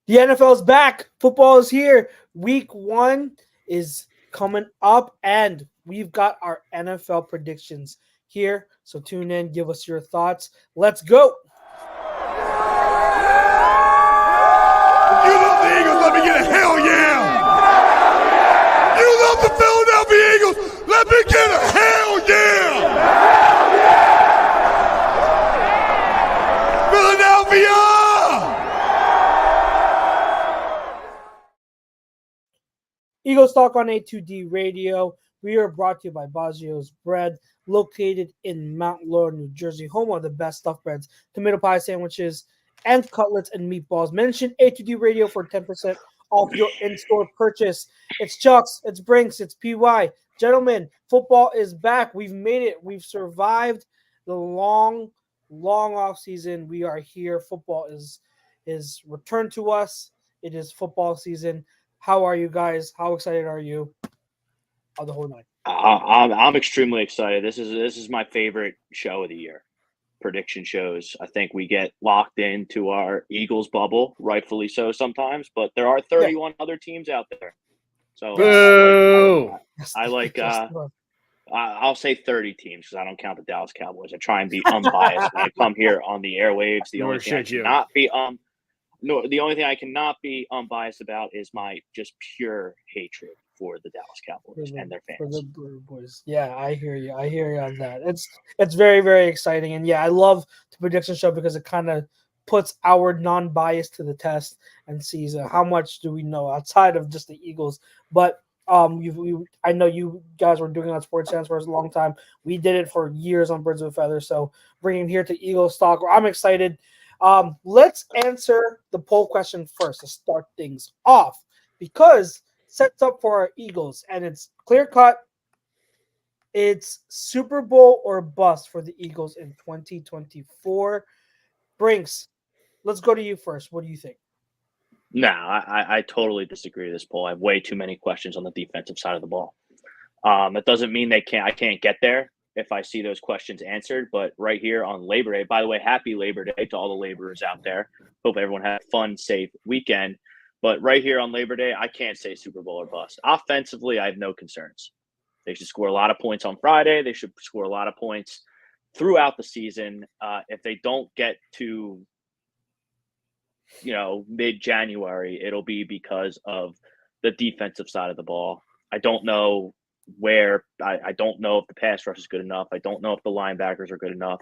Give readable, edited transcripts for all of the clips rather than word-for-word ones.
The NFL is back. Football is here. Week 1 is coming up, and we've got our NFL predictions here. So tune in, give us your thoughts. Let's go. You love the Eagles, let me get a hell yeah! You love the Philadelphia Eagles, let me get a hell yeah! Philadelphia! Eagles Talk on A2D Radio. We are brought to you by Baggio's Bread, located in Mount Laurel, New Jersey, home of the best stuffed breads, tomato pie sandwiches, and cutlets and meatballs. Mention A2D Radio for 10% off your in-store purchase. It's Chucks, it's Brinks, it's PY. Gentlemen, football is back. We've made it. We've survived the long off season. We are here. Football is returned to us. It is football season. How are you guys? How excited are you? The whole night. I'm extremely excited. This is my favorite show of the year. Prediction shows. I think we get locked into our Eagles bubble, rightfully so sometimes, but there are 31 other teams out there. So I'll say 30 teams because I don't count the Dallas Cowboys. I try and be unbiased when I come here on the airwaves. The only thing I cannot be unbiased about is my just pure hatred for the Dallas Cowboys and their fans. For the Blue Boys. Yeah, I hear you. I hear you on that. It's very, very exciting. And yeah, I love the prediction show because it kind of puts our non-bias to the test and sees how much do we know outside of just the Eagles. But I know you guys were doing it on Sports Channel for a long time. We did it for years on Birds of a Feather. So bringing it here to Eagles Talk, I'm excited. Let's answer the poll question first to start things off because sets up for our Eagles, and it's clear cut. It's Super Bowl or bust for the Eagles in 2024. Brinks, let's go to you first. What do you think? No, I totally disagree with this poll. I have way too many questions on the defensive side of the ball. That doesn't mean I can't get there if I see those questions answered. But right here on Labor Day, by the way, happy Labor Day to all the laborers out there. Hope everyone had a fun, safe weekend. But right here on Labor Day, I can't say Super Bowl or bust. Offensively, I have no concerns. They should score a lot of points on Friday. They should score a lot of points throughout the season. If they don't get to, mid-January, it'll be because of the defensive side of the ball. I don't know where. I don't know if the pass rush is good enough. I don't know if the linebackers are good enough.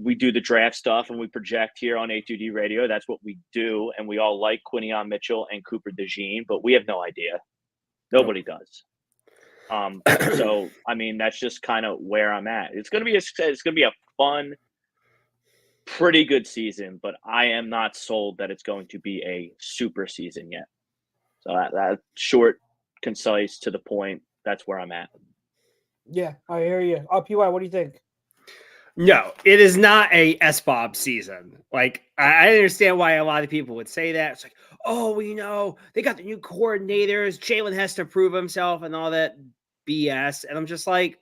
We do the draft stuff and we project here on A2D Radio. That's what we do. And we all like Quinion Mitchell and Cooper DeJean, but we have no idea. Nobody does. So, I mean, that's just kind of where I'm at. It's going to be a fun, pretty good season, but I am not sold that it's going to be a super season yet. So that short, concise, to the point, that's where I'm at. Yeah, I hear you. PY, what do you think? No, it is not a SBOB season. Like, I understand why a lot of people would say that. It's like, they got the new coordinators. Jalen has to prove himself and all that BS. And I'm just like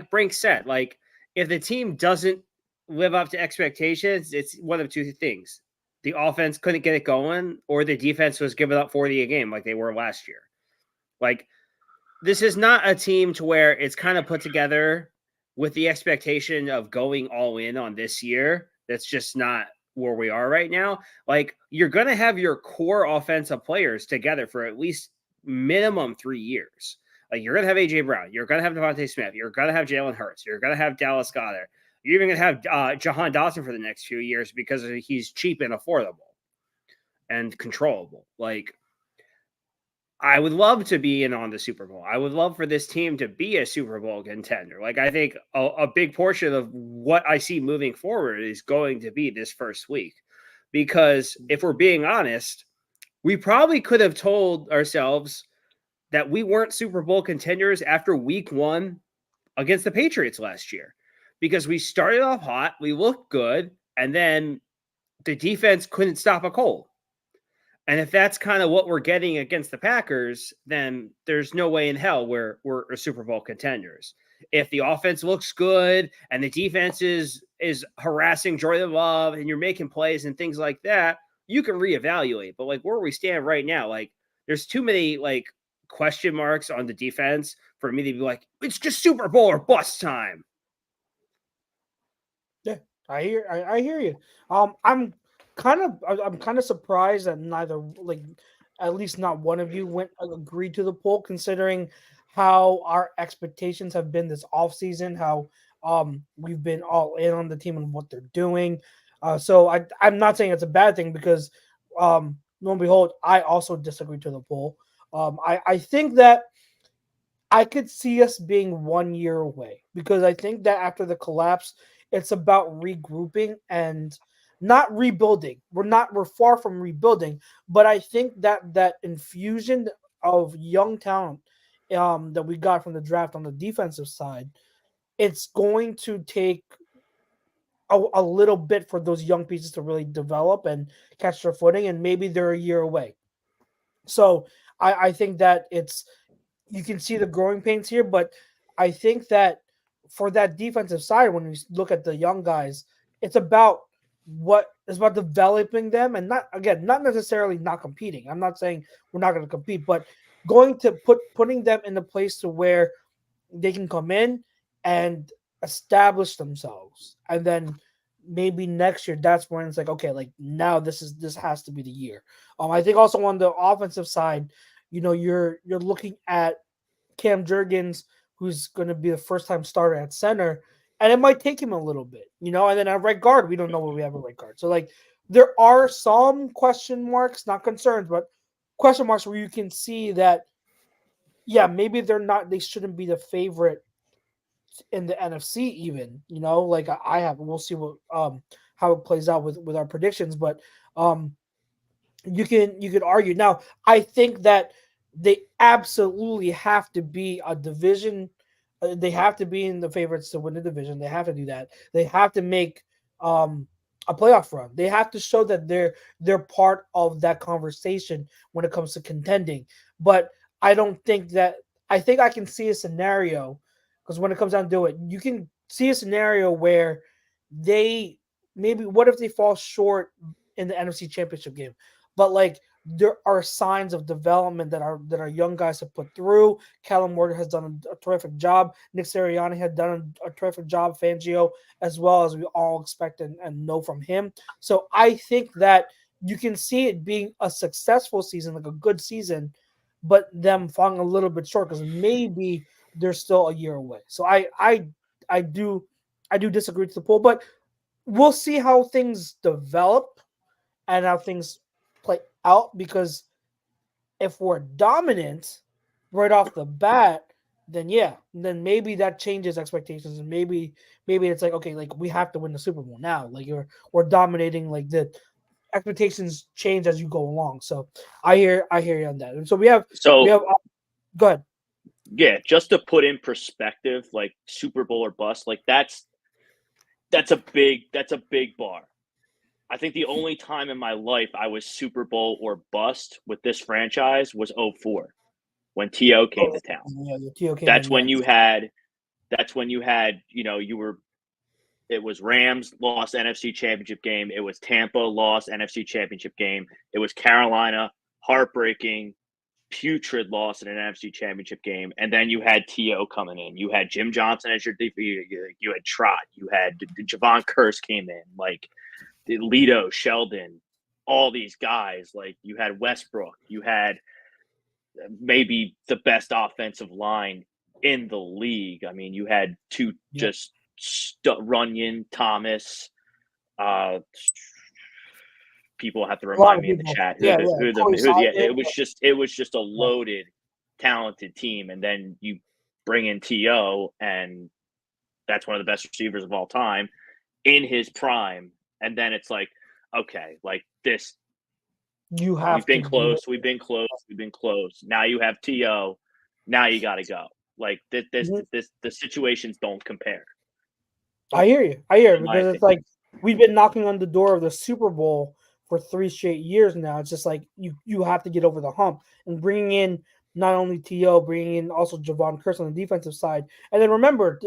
Brink said, like, if the team doesn't live up to expectations, it's one of two things. The offense couldn't get it going, or the defense was giving up 40 a game like they were last year. Like, this is not a team to where it's kind of put together with the expectation of going all in on this year. That's just not where we are right now. Like, you're going to have your core offensive players together for at least minimum 3 years. Like, you're going to have A.J. Brown. You're going to have Devontae Smith. You're going to have Jalen Hurts. You're going to have Dallas Goedert. You're even going to have Jahan Dotson for the next few years because he's cheap and affordable and controllable. Like, I would love to be in on the Super Bowl. I would love for this team to be a Super Bowl contender. Like, I think a big portion of what I see moving forward is going to be this first week. Because if we're being honest, we probably could have told ourselves that we weren't Super Bowl contenders after week 1 against the Patriots last year. Because we started off hot, we looked good, and then the defense couldn't stop a cold. And if that's kind of what we're getting against the Packers, then there's no way in hell we're Super Bowl contenders. If the offense looks good and the defense is harassing Jordan Love and you're making plays and things like that, you can reevaluate. But like where we stand right now, like there's too many like question marks on the defense for me to be like, it's just Super Bowl or bust time. Yeah, I hear you. I'm kind of surprised that neither, like, at least not one of you went agreed to the poll, considering how our expectations have been this off season, how we've been all in on the team and what they're doing. So I'm not saying it's a bad thing because lo and behold, I also disagree to the poll. I think that I could see us being 1 year away because I think that after the collapse, it's about regrouping and not rebuilding. We're far from rebuilding, but I think that that infusion of young talent that we got from the draft on the defensive side, it's going to take a little bit for those young pieces to really develop and catch their footing, and maybe they're a year away. So I think that it's you can see the growing pains here, but I think that for that defensive side, when you look at the young guys, it's about it's about developing them and not necessarily not competing. I'm not saying we're not going to compete, but going to putting them in a place to where they can come in and establish themselves, and then maybe next year that's when it's like, okay, like now this has to be the year. I think also on the offensive side, you're looking at Cam Jurgens, who's going to be the first time starter at center, and it might take him a little bit, and then at right guard, we don't know what we have at right guard. So like there are some question marks, not concerns, but question marks where you can see that, yeah, maybe they shouldn't be the favorite in the NFC even, like I have, we'll see what how it plays out with our predictions, but um you could argue. Now, I think that they absolutely have to be a division. They have to be in the favorites to win the division. They have to do that. They have to make a playoff run. They have to show that they're part of that conversation when it comes to contending. But I don't think that I think I can see a scenario because when it comes down to it, you can see a scenario where they maybe what if they fall short in the NFC Championship game, but like there are signs of development that our young guys have put through. Callum Morgan has done a terrific job. Nick Sirianni had done a terrific job. Fangio, as well, as we all expect and know from him. So I think that you can see it being a successful season, like a good season, but them falling a little bit short because maybe they're still a year away. So I do disagree with the poll, but we'll see how things develop and how things play out, because if we're dominant right off the bat, then yeah, then maybe that changes expectations, and maybe it's like, okay, like we have to win the Super Bowl now. Like we're dominating, like the expectations change as you go along. So I hear you on that. And so we have So go ahead. yeah, just to put in perspective, like Super Bowl or bust, like that's a big bar. I think the only time in my life I was Super Bowl or bust with this franchise was 04 when T.O. came to town. Yeah, the TO came That's in, when yeah. you had, it was Rams lost NFC Championship game. It was Tampa lost NFC Championship game. It was Carolina heartbreaking, putrid loss in an NFC Championship game. And then you had T.O. coming in. You had Jim Johnson as your DP. You had Trot. You had Javon Curse came in. Like Lido, Sheldon, all these guys. Like you had Westbrook. You had maybe the best offensive line in the league. I mean, you had two just Runyon, Thomas. People have to A lot remind of me in the people. chat Yeah, yeah. Corey Simon. it was just a loaded, talented team, and then you bring in To, and that's one of the best receivers of all time in his prime, and then it's like, okay, like this, You have we've been to do close, it. we've been close, we've been close. Now you have To, now you got to go. Like Mhm. the situations don't compare, I hear you. I hear you in my because it's opinion. like we've been knocking on the door of the Super Bowl for 3 straight years now. It's just like you have to get over the hump, and bringing in not only To, bringing in also Javon Curse on the defensive side, and then remember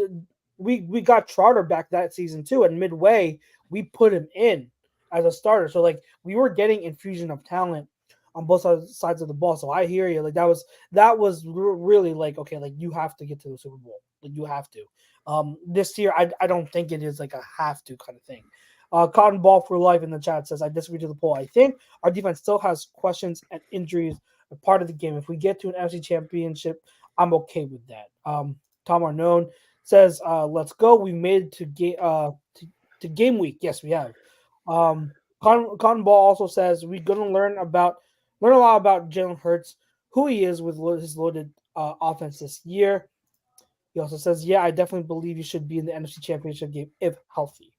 we got Trotter back that season too. And midway we put him in. as a starter. So like we were getting infusion of talent on both sides of the ball. So I hear you. Like that was really like okay, like you have to get to the Super Bowl. Like you have to. This year I don't think it is like a have to kind of thing. Cotton Ball for Life in the chat says I disagree to the poll. I think our defense still has questions and injuries are part of the game. If we get to an NFC Championship, I'm okay with that. Tom Arnone says, "Let's go. We made it to game week. Yes, we have." Um, Cotton Ball also says we're gonna learn a lot about Jalen Hurts, who he is with his loaded offense this year. He also says, "Yeah, I definitely believe you should be in the NFC Championship game if healthy."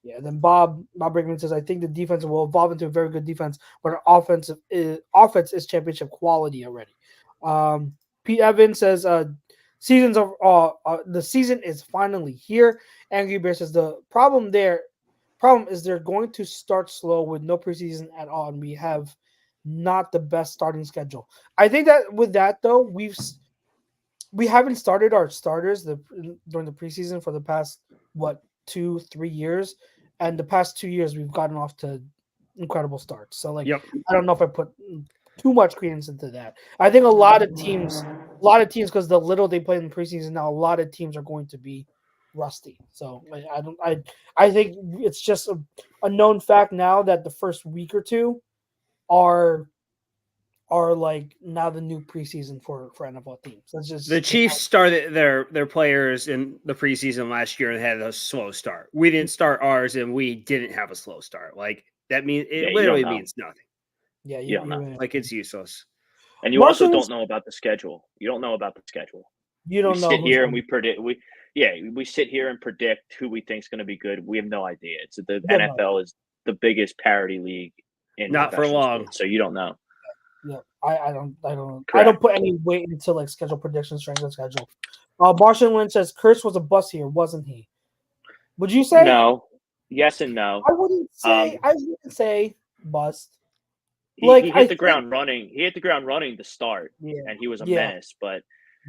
Yeah, then Bob Brickman says, "I think the defense will evolve into a very good defense, but our offense is championship quality already." Um, Pete Evans says, the season is finally here." Angry Bear says the problem is they're going to start slow with no preseason at all, and we have not the best starting schedule. I think that with that though, we haven't started our starters during the preseason for the past 2-3 years, and the past 2 years we've gotten off to incredible starts. So like Yep. I don't know if I put too much credence into that. I think a lot of teams because the little they play in the preseason now, a lot of teams are going to be rusty. So like, I think it's just a known fact now that the first week or two are like now the new preseason for NFL teams. That's The just Chiefs started their players in the preseason last year and had a slow start. We didn't start ours, and we didn't have a slow start. Like that means Yeah, it you don't literally know. means nothing. yeah, You don't know. Like it's useless. And you also Marshall's don't know about the schedule. You don't know about the schedule. you We don't know sit who's here and going. we predict. We sit here and predict who we think is going to be good. We have no idea. It's the Yeah, no, NFL is the biggest parity league in Not for professional long. sports, so you don't know. yeah. I don't Correct. put any weight into like schedule prediction, strength of schedule. Marshall Lynch says Curse was a bust here, wasn't he? Would you say? No, yes and no. I wouldn't say bust. He Like he I hit the think ground running. He hit the ground running to start, yeah, and he was a yeah, menace. But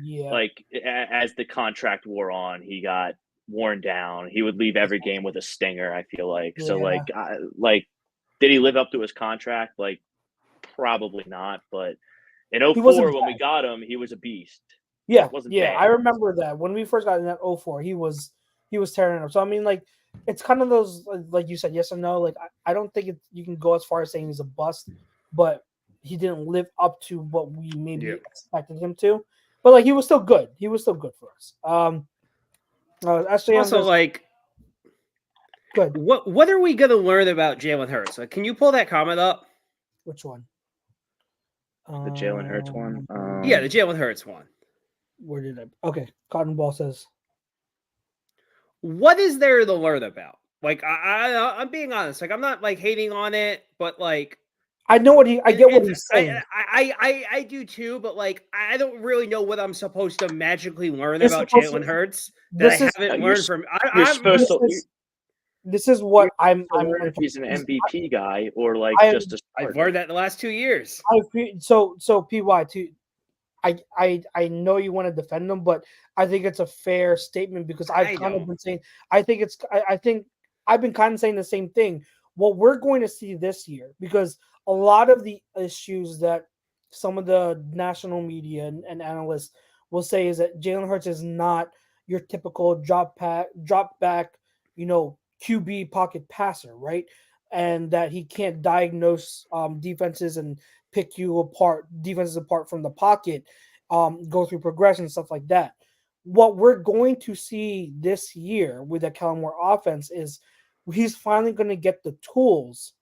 yeah, like as the contract wore on, he got worn down. He would leave every game with a stinger. I feel like so. yeah. Did he live up to his contract? Like, probably not. But in He wasn't 04, when we bad. got him, he was a beast. Yeah, Wasn't yeah. I bad. remember that when we first got in that 04, he was tearing up. So I mean, like, it's kind of those like you said, yes or no. Like I don't think you can go as far as saying he's a bust, but he didn't live up to what we maybe Yeah. expected him to. But like he was still good. He was still good for us. SJM Also, says like, good. what are we gonna learn about Jalen Hurts? Like, can you pull that comment up? Which one? The Jalen Hurts one. Yeah, the Jalen Hurts one. Where did I? Okay, Cotton Ball says What is there to learn about? Like, I'm being honest. Like, I'm not like hating on it, but like, I get what he's saying. I do too, but like I don't really know what I'm supposed to magically learn It's about supposed Jalen to, Hurts that I this is haven't You're learned from. you're I'm supposed to. this is what I'm To learn if he's an MVP guy or like I am just a I've starter. learned that the last 2 years. so PY too. I know you want to defend them, but I think it's a fair statement because I I've kind of don't. been saying I think I've been kind of saying the same thing. What we're going to see this year, because a lot of the issues that some of the national media and analysts will say is that Jalen Hurts is not your typical drop back, QB pocket passer, right? And that he can't diagnose defenses apart from the pocket, go through progression, stuff like that. What we're going to see this year with the Kellen Moore offense is he's finally going to get the tools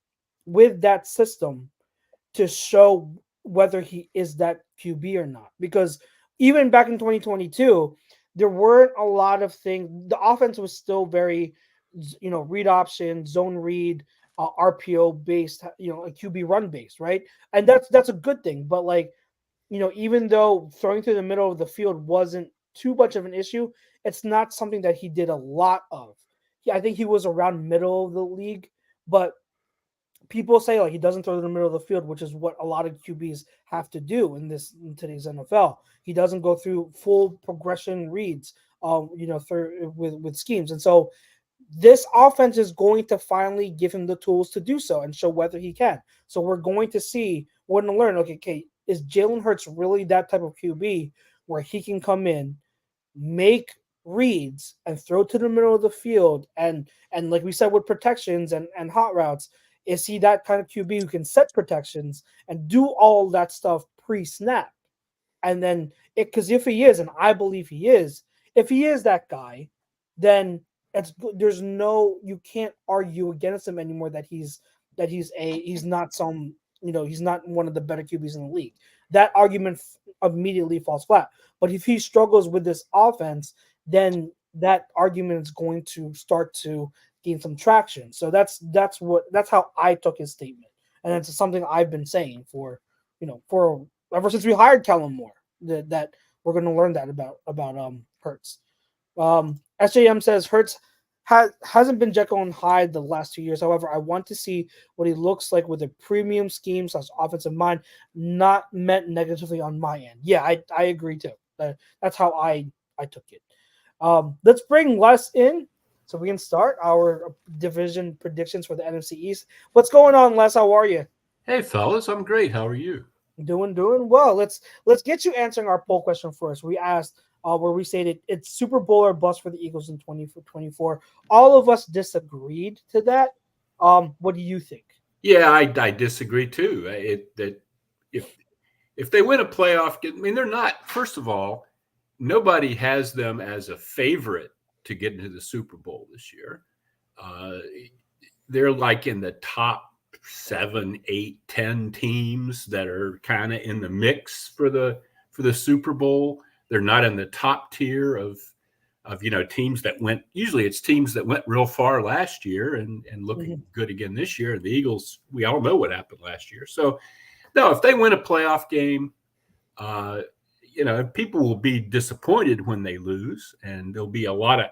with that system to show whether he is that QB or not. Because even back in 2022, there weren't a lot of things. The offense was still very, read option, zone read, RPO based, a QB run based, right? And that's a good thing. But like, even though throwing through the middle of the field wasn't too much of an issue, it's not something that he did a lot of. I think he was around middle of the league, but people say like he doesn't throw in the middle of the field, which is what a lot of QBs have to do in today's NFL. He doesn't go through full progression reads, through with schemes, and so this offense is going to finally give him the tools to do so and show whether he can. So we're going to see, we're going to learn, okay, is Jalen Hurts really that type of QB where he can come in, make reads and throw to the middle of the field and like we said with protections and hot routes, is he that kind of QB who can set protections and do all that stuff pre-snap? And then because if he is, and I believe he is, if he is that guy, then there's no, you can't argue against him anymore that he's not some, he's not one of the better QBs in the league. That argument immediately falls flat. But if he struggles with this offense, then that argument is going to start to gain some traction. So that's how I took his statement, and it's something I've been saying for ever since we hired Kellen Moore, that we're going to learn that about Hurts. SJM says Hurts hasn't been Jekyll and Hyde the last 2 years. However, I want to see what he looks like with a premium scheme / offensive mind, not meant negatively on my end. Yeah, I agree too. That's how I took it. Let's bring Les in so we can start our division predictions for the NFC East. What's going on, Les? How are you? Hey, fellas, I'm great. How are you? Doing well. Let's get you answering our poll question first. We asked where we stated it's Super Bowl or bust for the Eagles in 2024. All of us disagreed to that. What do you think? Yeah, I disagree too. That if they win a playoff game, I mean, they're not. First of all, nobody has them as a favorite to get into the Super Bowl this year. They're like in the top 7, 8, 10 teams that are kind of in the mix for the Super Bowl. They're not in the top tier of teams that went. Usually, it's teams that went real far last year and looking good again this year. The Eagles, we all know what happened last year. So, no, if they win a playoff game, people will be disappointed when they lose, and there'll be a lot of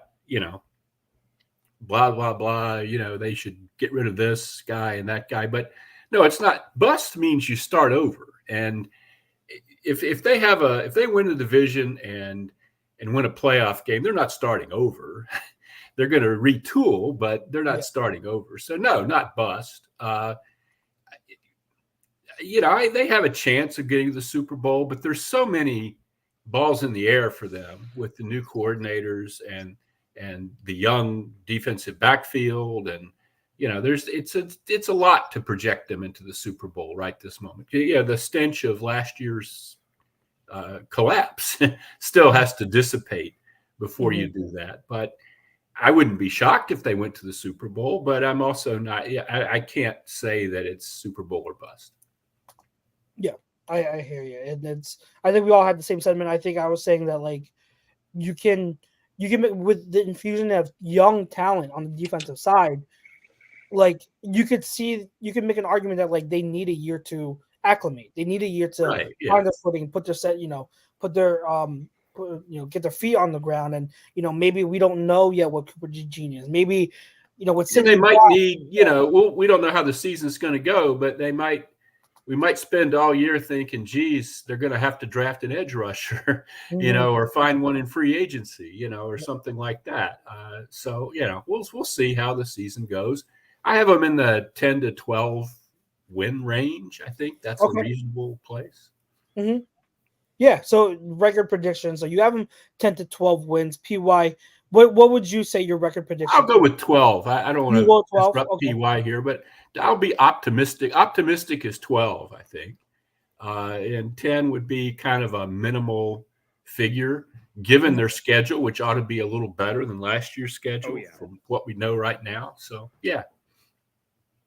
blah blah blah. They should get rid of this guy and that guy. But no, it's not. Bust means you start over, and if they win the division and win a playoff game, they're not starting over. They're going to retool, but they're not starting over. So no, not bust. They have a chance of getting to the Super Bowl, but there's so many balls in the air for them with the new coordinators and the young defensive backfield, and it's a lot to project them into the Super Bowl right this moment. Yeah, the stench of last year's collapse still has to dissipate before you do that. But I wouldn't be shocked if they went to the Super Bowl, but I'm also not. Yeah, I can't say that it's Super Bowl or bust. Yeah, I hear you, and I think we all had the same sentiment. I think I was saying that like you can make, with the infusion of young talent on the defensive side, like you can make an argument that like they need a year to acclimate. They need a year to find their footing, put their get their feet on the ground, and maybe we don't know yet what Cooper Gene is. Maybe with they might need we don't know how the season's going to go, but we might spend all year thinking, geez, they're going to have to draft an edge rusher, or find one in free agency, or something like that. So we'll see how the season goes. I have them in the 10 to 12 win range. I think that's a reasonable place. Mm-hmm. Yeah. So record prediction. So you have them 10 to 12 wins. PY, what would you say your record prediction? I'll go with 12. I don't want to disrupt PY here, but I'll be optimistic. Optimistic is 12, I think. And 10 would be kind of a minimal figure given their schedule, which ought to be a little better than last year's schedule from what we know right now. So, yeah.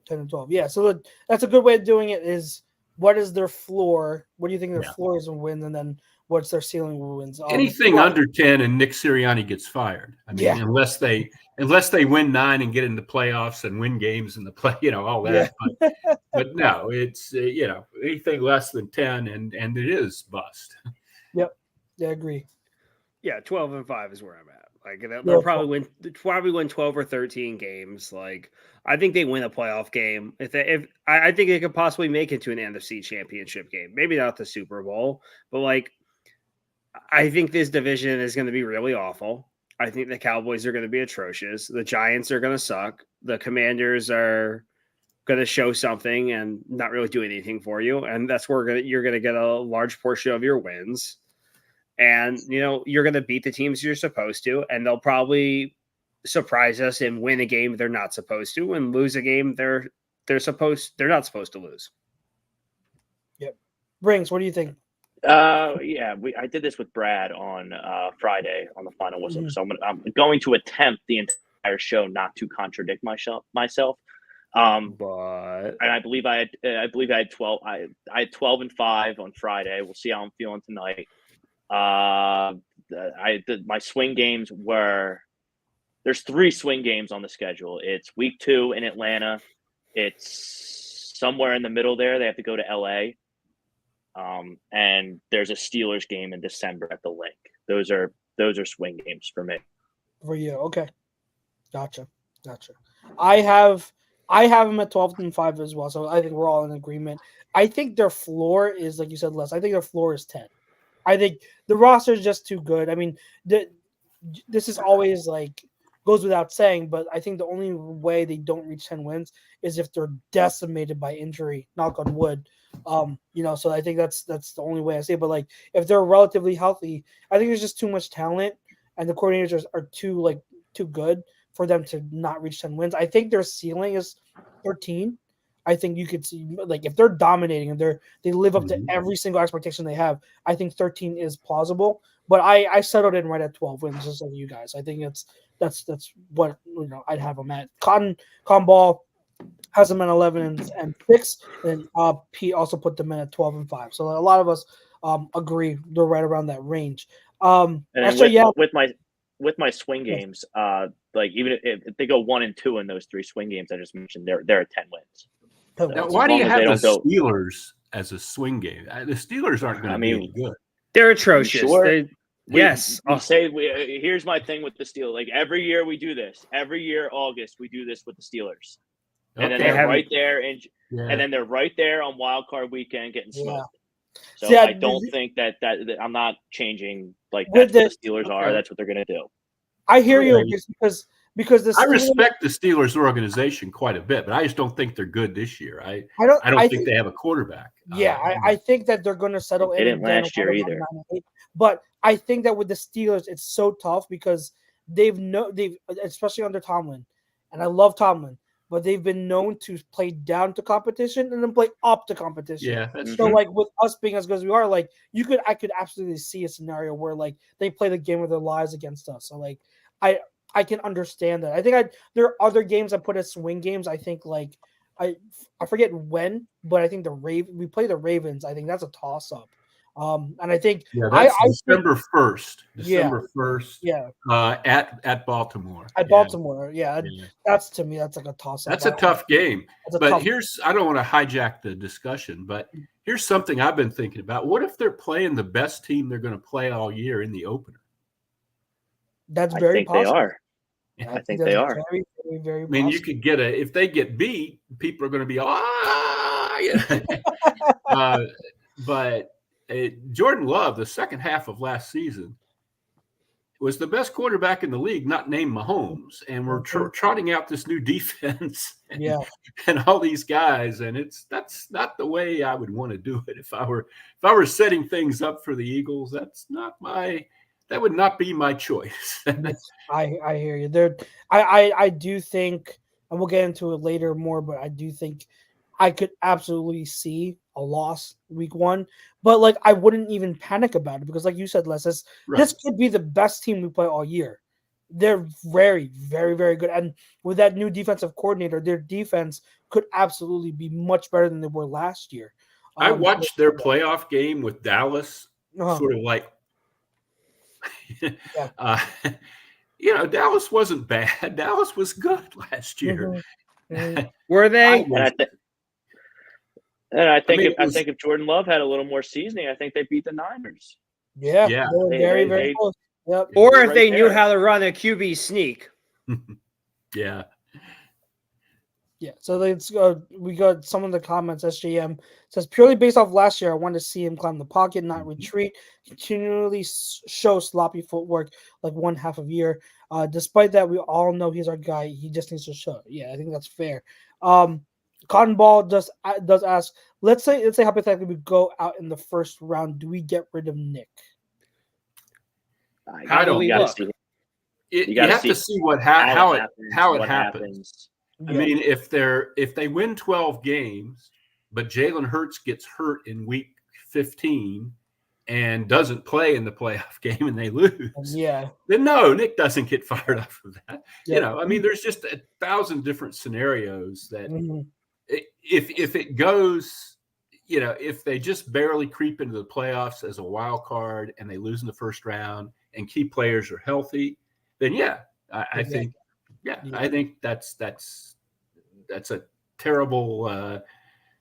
10 and 12. Yeah. So that's a good way of doing it is what is their floor? What do you think their floor is in wins? And then what's their ceiling wins? Anything under 10 and Nick Sirianni gets fired. I mean, unless they win 9 and get into playoffs and win games in the play, all that. Yeah. But no, it's, anything less than 10 and it is bust. Yep. Yeah, I agree. Yeah, 12-5 is where I'm at. Like they'll probably win 12 or 13 games. Like I think they win a playoff game. If I think they could possibly make it to an NFC Championship game. Maybe not the Super Bowl, but like I think this division is going to be really awful. I think the Cowboys are going to be atrocious. The Giants are going to suck. The Commanders are going to show something and not really do anything for you. And that's where you're going to get a large portion of your wins. And, you're going to beat the teams you're supposed to, and they'll probably surprise us and win a game they're not supposed to and lose a game they're not supposed to lose. Yep. Rings, what do you think? I did this with Brad on Friday on the final whistle. Mm-hmm. So I'm going to attempt the entire show not to contradict myself. But and I believe I had 12. I had 12-5 on Friday. We'll see how I'm feeling tonight. My swing games were. There's 3 swing games on the schedule. It's week 2 in Atlanta. It's somewhere in the middle there. They have to go to LA. And there's a Steelers game in December at the Link. Those are swing games for me. For you, okay. Gotcha. I have them at 12-5 as well, so I think we're all in agreement. I think their floor is, like you said, Les. I think their floor is 10. I think the roster is just too good. I mean, this is always goes without saying, but I think the only way they don't reach 10 wins is if they're decimated by injury. Knock on wood. So I think that's the only way I say it. But if they're relatively healthy, I think there's just too much talent, and the coordinators are too good for them to not reach 10 wins. I think their ceiling is 13. I think you could see if they're dominating and they live up to every single expectation they have, I think 13 is plausible. But I settled in right at 12 wins, just like you guys. I think that's what I'd have them at. Cotton Ball has them at 11-6, and Pete also put them in at 12-5. So a lot of us agree they're right around that range. With my swing games, even if they go 1-2 in those 3 swing games I just mentioned, they're at 10 wins. So now, why do you have the Steelers as a swing game? The Steelers aren't going to be any good. They're atrocious. Sure? Yes. Here's my thing with the Steelers. Every year we do this. Every year, August, we do this with the Steelers. And then they're right there, and then they're right there on Wild Card Weekend getting smoked. So I don't think that I'm not changing. That's what the Steelers are. That's what they're going to do. I hear you because I respect the Steelers organization quite a bit, but I just don't think they're good this year. I don't think they have a quarterback. Yeah, I think that they're going to settle in. They didn't last year either. But I think that with the Steelers, it's so tough because they've especially under Tomlin, and I love Tomlin, but they've been known to play down to competition and then play up to competition. Yeah, that's so true. with us being as good as we are, I could absolutely see a scenario where they play the game of their lives against us. So I can understand that. I think there are other games I put as swing games. I think I forget when, but I think we play the Ravens. I think that's a toss up. And I think that's December 1st. December 1st. Yeah. At Baltimore. At Baltimore. Yeah. That's to me, that's like a toss up. That's a tough game. But I don't want to hijack the discussion, but here's something I've been thinking about. What if they're playing the best team they're going to play all year in the opener? That's very possible. They are. I think they are. Very, very, very I mean, you could get if they get beat, people are going to be, but Jordan Love, the second half of last season, was the best quarterback in the league, not named Mahomes. And we're trotting out this new defense and all these guys. And that's not the way I would want to do it. If I were setting things up for the Eagles, that would not be my choice. I hear you. I do think, and we'll get into it later more, but I do think I could absolutely see a loss week 1. But I wouldn't even panic about it because, like you said, Les, this could be the best team we play all year. They're very, very, very good. And with that new defensive coordinator, their defense could absolutely be much better than they were last year. I watched their playoff game with Dallas, sort of Dallas wasn't bad. Dallas was good last year. Mm-hmm. Were they? I think if Jordan Love had a little more seasoning, I think they beat the Niners. Yeah. Very, very close. Yep. Or if they knew how to run a QB sneak. Yeah. Yeah, so let's go. We got some of the comments. SJM says purely based off last year, I want to see him climb the pocket, not retreat, continually show sloppy footwork like one half of year. Despite that, we all know he's our guy. He just needs to show it. Yeah, I think that's fair. Cotton Ball does ask. Let's say hypothetically we go out in the first round. Do we get rid of Nick? How do we look? You have to see how it happens. I Yeah. mean, if they win 12 games, but Jalen Hurts gets hurt in week 15 and doesn't play in the playoff game and they lose, then no, Nick doesn't get fired up for that. Yeah. You know, I mean, there's just 1,000 different scenarios that if it goes, you know, if they just barely creep into the playoffs as a wild card and they lose in the first round and key players are healthy, then I think that's a terrible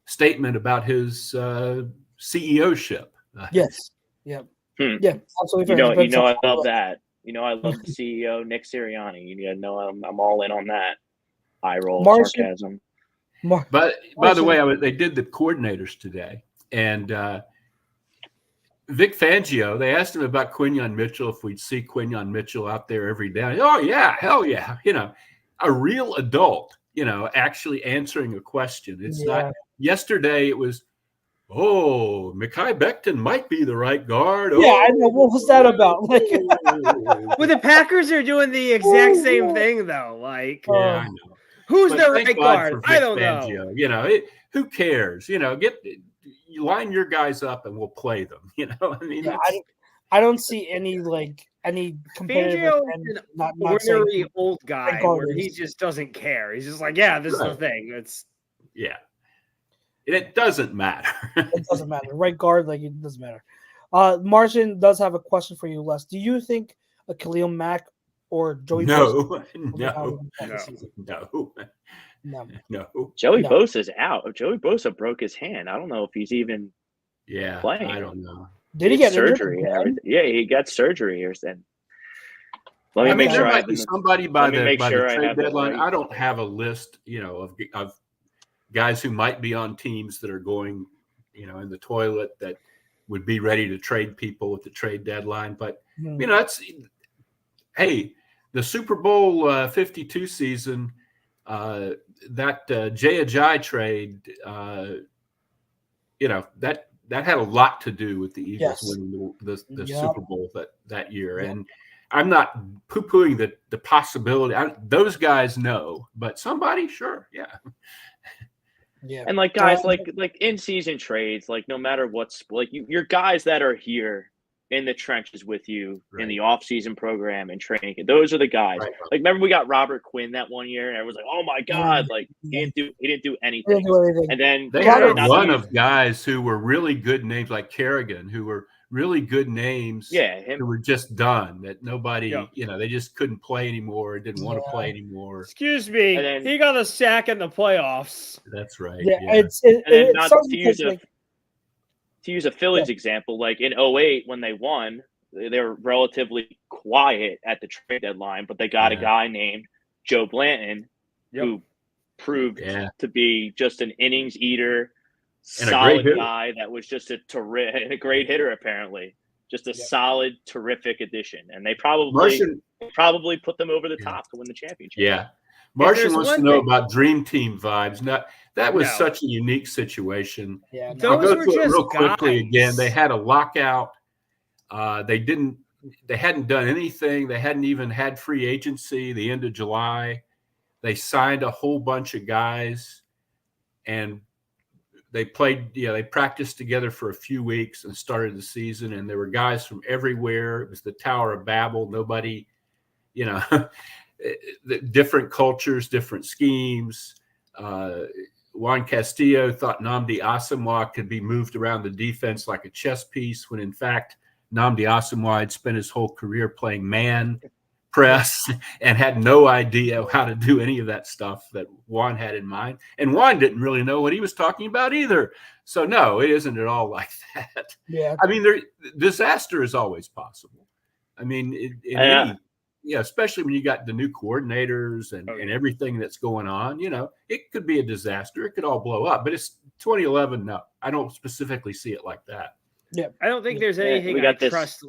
statement about his CEO-ship. Yes. Yeah. Yeah. Absolutely. You know, I love that. You know, I love the CEO, Nick Sirianni. You know, I'm all in on that. Eye roll, sarcasm. But by the way, they did the coordinators today, and Vic Fangio, they asked him about Quinyon Mitchell, if we'd see Quinyon Mitchell out there every day. Oh, yeah, hell yeah. You know, a real adult, you know, actually answering a question. It's not – yesterday it was, Mekhi Becton might be the right guard. Yeah, I know. What was that about? Like, well, the Packers are doing the exact same thing, though. Like, yeah, I know. Who's the right guard? I don't know. You know, who cares? You know, you line your guys up and we'll play them. You know, I mean, I don't see any competitive. Not ordinary old guy where he just doesn't care. He's just like, yeah, this is the thing. It doesn't matter. It doesn't matter. Right guard, like it doesn't matter. Martian does have a question for you, Les. Do you think a Khalil Mack or Joey No. Joey Bosa's out. Joey Bosa broke his hand. I don't know if he's even playing. I don't know. Did he get surgery? Yeah, he got surgery or something. Let me make sure. There might be somebody by the trade deadline. I don't have a list, you know, of guys who might be on teams that are going, you know, in the toilet that would be ready to trade people at the trade deadline. But you know, the Super Bowl 52 season, that Jay Ajayi trade, you know, that had a lot to do with the Eagles winning the Super Bowl that year. And I'm not poo-pooing the possibility. Those guys know, but somebody, sure, yeah. And like guys, like in season trades, like no matter what's like your guys that are here in the trenches with you in the off-season program and training, those are the guys. Right. Like remember we got Robert Quinn that one year, and everyone's like, "Oh my God!" Like he didn't do anything. And then they had a run of guys who were really good names, like Kerrigan, who were really good names. Who were just done. That nobody, you know, they just couldn't play anymore. Didn't want to play anymore. Excuse me, he got a sack in the playoffs. That's right. To use a Phillies example, like in 2008 when they won, they were relatively quiet at the trade deadline, but they got a guy named Joe Blanton who proved to be just an innings eater, solid guy that was just a great hitter apparently. Just a solid, terrific addition. And they probably put them over the top to win the championship. Yeah. Martian wants to know about Dream Team vibes. That was such a unique situation. Yeah, I'll go through it real quickly again. They had a lockout. They hadn't done anything. They hadn't even had free agency the end of July. They signed a whole bunch of guys, and they played. They practiced together for a few weeks and started the season. And there were guys from everywhere. It was the Tower of Babel. Nobody, different cultures, different schemes. Juan Castillo thought Nnamdi Asomugha could be moved around the defense like a chess piece, when in fact Nnamdi Asomugha had spent his whole career playing man press and had no idea how to do any of that stuff that Juan had in mind. And Juan didn't really know what he was talking about either. So no, it isn't at all like that. Yeah. I mean, disaster is always possible. I mean, in Yeah, especially when you got the new coordinators and everything that's going on. It could be a disaster. It could all blow up. But it's 2011. No, I don't specifically see it like that. Yeah, I don't think there's anything we I got this. trust.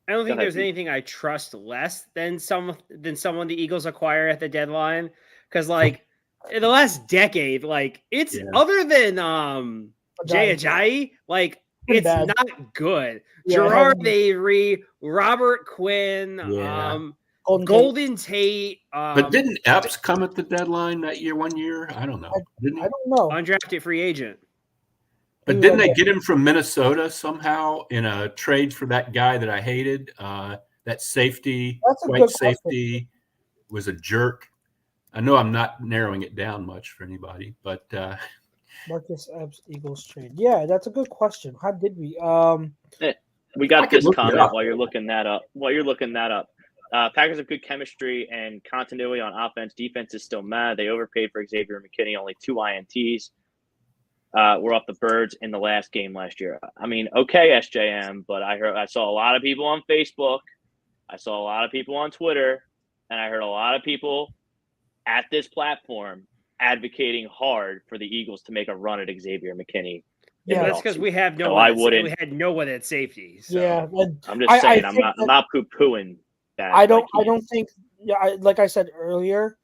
I don't think ahead, there's Pete. anything I trust less than someone the Eagles acquire at the deadline. Because like in the last decade, like it's other than Jay Ajayi, like Pretty it's bad. not good. Yeah, Gerard Avery, Robert Quinn, Yeah. Golden Tate. But didn't Epps come at the deadline that year? 1 year? I don't know. Didn't he? I don't know. Undrafted free agent. But didn't they get him from Minnesota somehow in a trade for that guy that I hated? That safety, white safety, was a jerk. I know I'm not narrowing it down much for anybody, but Marcus Epps Eagles trade. Yeah, that's a good question. How did we? We got this comment while you're looking that up. Packers have good chemistry and continuity on offense. Defense is still mad. They overpaid for Xavier McKinney, only 2 INTs. We're off the birds in the last game last year. I mean, okay, SJM, but I saw a lot of people on Facebook. I saw a lot of people on Twitter, and I heard a lot of people at this platform advocating hard for the Eagles to make a run at Xavier McKinney. Yeah, that's because we have no one. We had no one at safety. So. Yeah, I'm just saying. I'm not poo-pooing that. I don't think. Yeah, like I said earlier,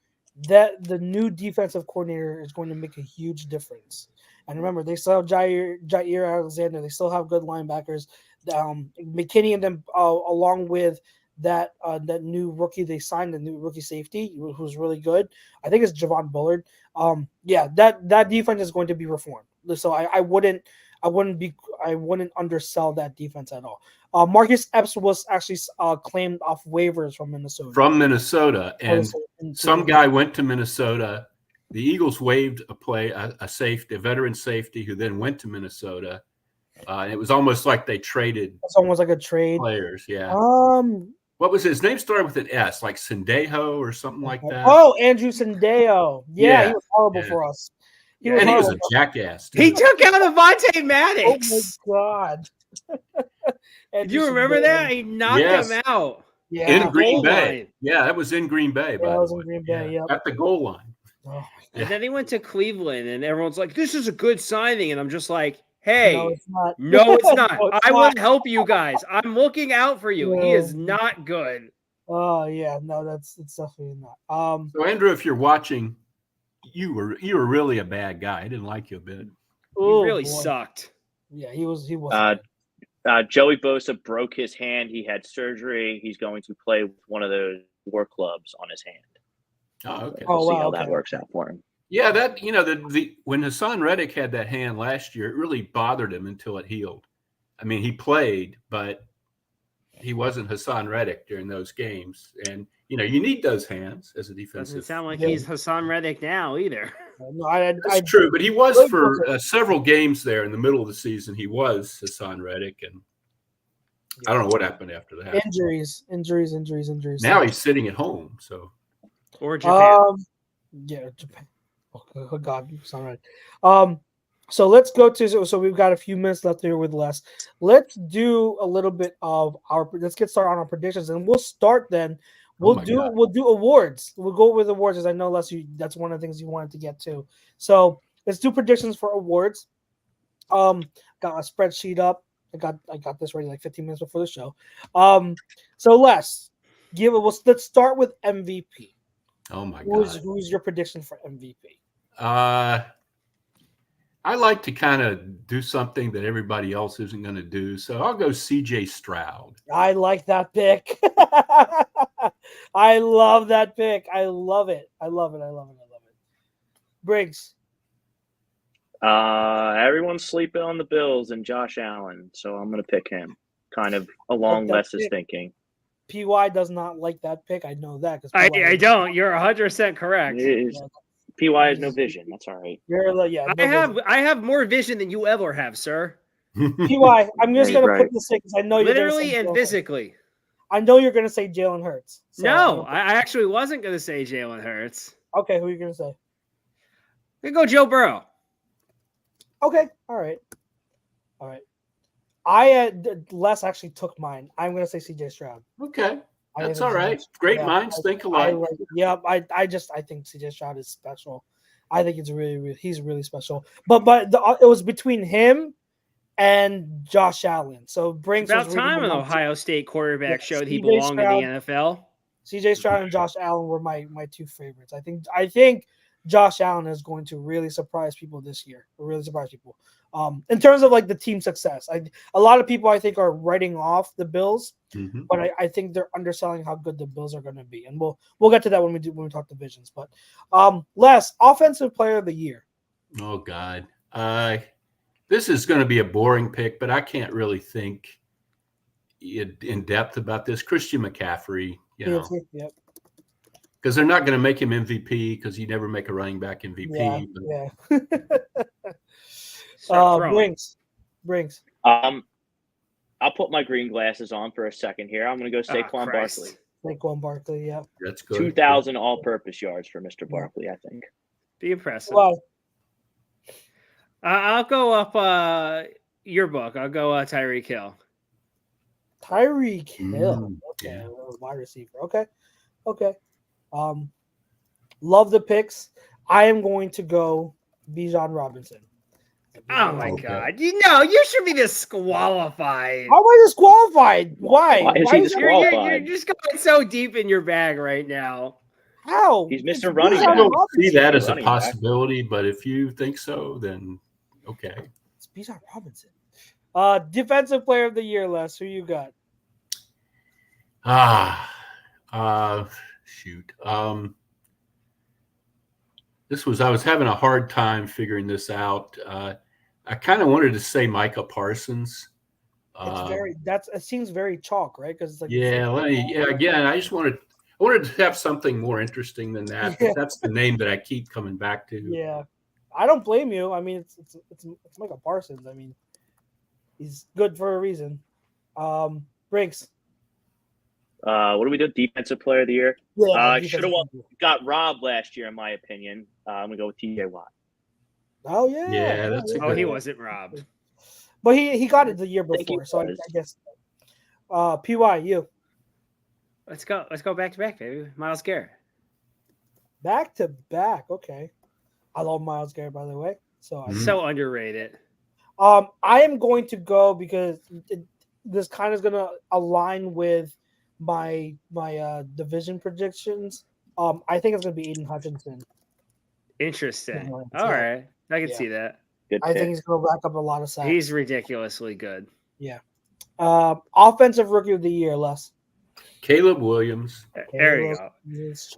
that the new defensive coordinator is going to make a huge difference. And remember, they still have Jair Alexander. They still have good linebackers. McKinney and them, along with that new rookie they signed, the new rookie safety, who's really good. I think it's Javon Bullard. That defense is going to be reformed. So I wouldn't undersell that defense at all. Marcus Epps was actually claimed off waivers from Minnesota. And some guy went to Minnesota. The Eagles waived a veteran safety who then went to Minnesota. And it was almost like they traded. It's almost like a trade. Players, yeah. What was his name? Started with an S, like Sendejo or something like that. Oh, Andrew Sendejo. Yeah, he was horrible for us. He was a jackass. He took out Avonte Maddox. Oh my god! Do you remember that? He knocked him out. Yeah, in Green Bay. Yeah, that was in Green Bay. Yeah, that was in Green Bay. Yeah, at the goal line. Oh, and then he went to Cleveland, and everyone's like, "This is a good signing," and I'm just like, "Hey, no, it's not. I will help you guys. I'm looking out for you. He is not good." Oh yeah, no, it's definitely not. So Andrew, if you're watching, you were really a bad guy. I didn't like you a bit. He really sucked. Yeah, he was. Joey Bosa broke his hand. He had surgery. He's going to play with one of those war clubs on his hand. Oh, okay. We'll see how that works out for him. Yeah, that when Hassan Reddick had that hand last year, it really bothered him until it healed. I mean, he played, but he wasn't Hassan Reddick during those games. And you need those hands as a defensive. Doesn't sound like he's Hassan Reddick now either. No, that's true, but he was for several games there in the middle of the season. He was Hassan Reddick, and I don't know what happened after that. Injuries. Now he's sitting at home, so or Japan. Japan. Oh God, Hassan Reddick. So let's go to. So we've got a few minutes left here with Les. Let's do a little bit of let's get started on our predictions, and we'll start then. We'll do awards. We'll go with awards, as I know, Les, that's one of the things you wanted to get to. So let's do predictions for awards. Got a spreadsheet up. I got this ready like 15 minutes before the show. So Les, let's start with MVP. Oh my God. Who's your prediction for MVP? I like to kind of do something that everybody else isn't going to do. So I'll go CJ Stroud. I like that pick. I love that pick. I love it. Briggs. Everyone's sleeping on the Bills and Josh Allen, so I'm going to pick him. Kind of along Les's thinking. PY does not like that pick. I know that. I don't. You're 100% correct. PY has no vision. That's all right. I have more vision than you ever have, sir. PY, I'm just going to put this in because I know you're literally and physically. I know you're going to say Jalen Hurts. So no, I actually wasn't going to say Jalen Hurts. Okay, who are you going to say? We go Joe Burrow. Okay, all right. Les actually took mine. I'm going to say CJ Stroud. Okay. That's think all right. CJ Great yeah, minds think I alike. like. Yeah, I think CJ Stroud is special. I think it's he's really special. But it was between him and Josh Allen. So It's Brinks was about reading time the an numbers. Ohio State quarterback showed he CJ belonged in the Stroud, NFL. CJ Stroud and Josh Allen were my two favorites. I think Josh Allen is going to really surprise people this year. Really surprise people. In terms of like the team success, a lot of people I think are writing off the Bills, but I think they're underselling how good the Bills are going to be, and we'll get to that when we talk divisions. But Les, offensive player of the year. Oh God, this is going to be a boring pick, but I can't really think in depth about this. Christian McCaffrey, Yep. because they're not going to make him MVP because you never make a running back MVP. Yeah. Start throwing. Brinks. I'll put my green glasses on for a second here. I'm going to go Saquon Barkley. Saquon Barkley, yeah. That's good. 2,000 all-purpose yards for Mr. Barkley, I think. Be impressive. Well, I'll go up your book. I'll go Tyreek Hill. Tyreek Hill. Okay, Yeah. wide receiver. Okay. Love the picks. I am going to go Bijan Robinson. Oh my God! You should be disqualified. How am I disqualified? Why? Why is he disqualified? You're just going so deep in your bag right now. How? He's Mr. It's Running I back. don't Robinson. see that as a Running back. possibility, but if you think so, then okay. It's Bijan Robinson. Defensive player of the year, Les. Who you got? Shoot. I was having a hard time figuring this out. I kind of wanted to say Micah Parsons. It seems very chalk, right? Because like again, I wanted to have something more interesting than that. Yeah. But that's the name that I keep coming back to. Yeah, I don't blame you. I mean, it's Micah Parsons. I mean, he's good for a reason. Brinks. What do we do? Defensive player of the year? Yeah, should have got robbed last year, in my opinion. I'm going to go with TJ Watt. Oh, yeah. Yeah, that's a good He one. wasn't robbed. But he got it the year think he before, so I was. guess. PY, you. Let's go back to back, baby. Myles Garrett. Back to back. Okay. I love Myles Garrett, by the way. So So underrated. I am going to go because this kind of is going to align with my division predictions. I think it's going to be Aiden Hutchinson. Interesting. Yeah. All right. I can Yeah. see that. Good I pick. think he's going to rack up a lot of sacks. He's ridiculously good. Offensive rookie of the year, Les. Caleb Williams. There you go.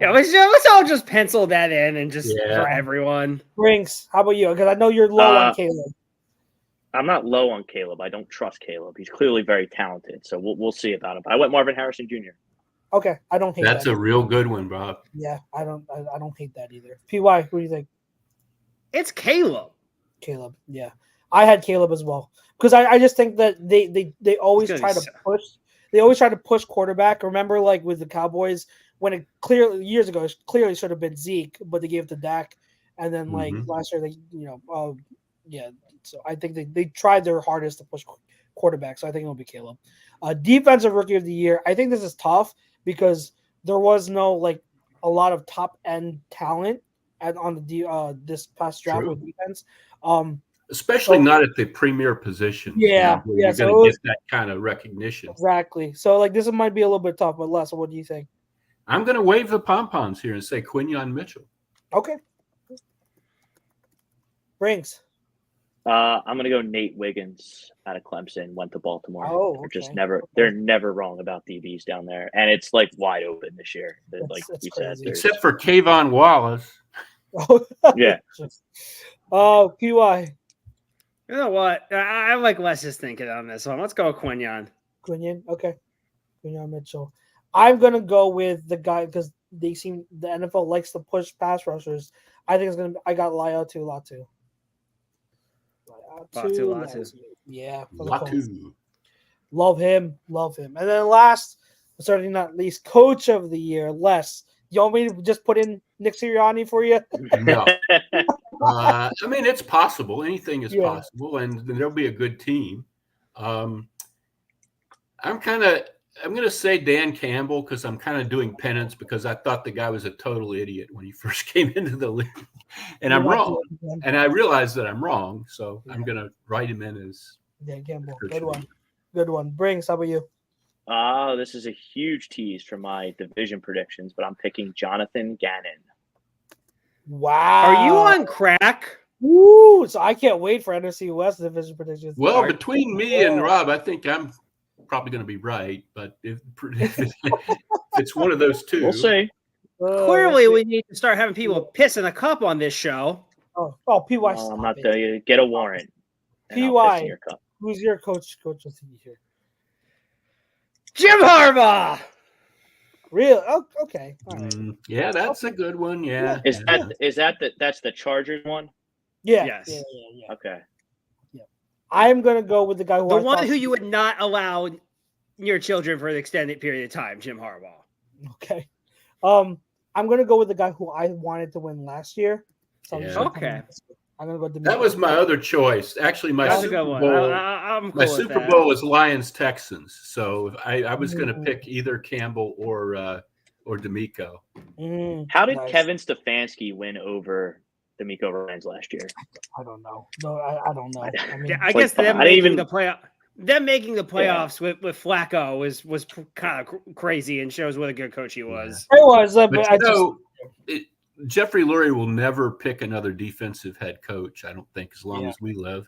Yeah, let's all just pencil that in and just for everyone. Brinks, how about you? Because I know you're low on Caleb. I'm not low on Caleb. I don't trust Caleb. He's clearly very talented, so we'll see about him. But I went Marvin Harrison Jr. Okay, I don't hate That's that. a real good one, Bob. Yeah, I don't hate that either. PY, who do you think? It's Caleb. Caleb, yeah, I had Caleb as well because I just think that they always try to push. They always try to push quarterback. Remember, like with the Cowboys, when it years ago, it clearly should have been Zeke, but they gave it to Dak, and then like last year, So I think they tried their hardest to push quarterback. So I think it'll be Caleb. Defensive rookie of the year. I think this is tough because there was no like a lot of top end talent on the this past draft with defense. Especially not at the premier position. Yeah, where you're so going to get that kind of recognition. Exactly. So like this might be a little bit tough, but Les, what do you think? I'm going to wave the pom-poms here and say Quinyon Mitchell. Okay. Brinks. I'm going to go Nate Wiggins out of Clemson. Went to Baltimore. Oh, They're never wrong about DBs down there, and it's like wide open this year. Like you said, except for Kayvon Wallace. Yeah. PY. You know what? I like Les's thinking on this one. Let's go with Quinyon. Quinyon, okay. Quinyon Mitchell. I'm gonna go with the guy because the NFL likes to push pass rushers. I think it's gonna be. I got Latu. Latu. Yeah. Latu. Love him. And then last, but certainly not least, coach of the year, Les. You want me to just put in Nick Sirianni for you? No. I mean, it's possible. Anything is possible, and there'll be a good team. I'm kind of I'm going to say Dan Campbell because I'm kind of doing penance because I thought the guy was a total idiot when he first came into the league. And I'm wrong. And I realize that I'm wrong. So I'm going to write him in as Dan Campbell. Good one. Good one. Brings, how about you? This is a huge tease for my division predictions, but I'm picking Jonathan Gannon. Wow. Are you on crack? Woo! So I can't wait for NFC West division predictions. Well, between me and Rob, I think I'm probably going to be right. But if it's one of those two, we'll see. Clearly, we need to start having people piss in a cup on this show. Oh, PY. I'm not telling you. Get a warrant. PY. Who's your coach of the year? Jim Harbaugh. Really? Oh, okay. All right. Yeah, that's a good one. Yeah. That's the Chargers one? Yeah. Yes. Yeah. Okay. Yeah. I'm gonna go with the guy who you would not allow your children for an extended period of time, Jim Harbaugh. Okay. I'm gonna go with the guy who I wanted to win last year. So okay. I'm gonna go. That was my other choice. Actually, my That's Super a good Bowl. I'm cool my with Super that. Bowl was Lions Texans, so I was going to pick either Campbell or D'Amico. How did Kevin Stefanski win over D'Amico Ryans last year? I don't know. No, I don't know. I mean, I guess them making the playoffs with Flacco was kind of crazy and shows what a good coach he was. It was, but Jeffrey Lurie will never pick another defensive head coach, I don't think, as long as we live.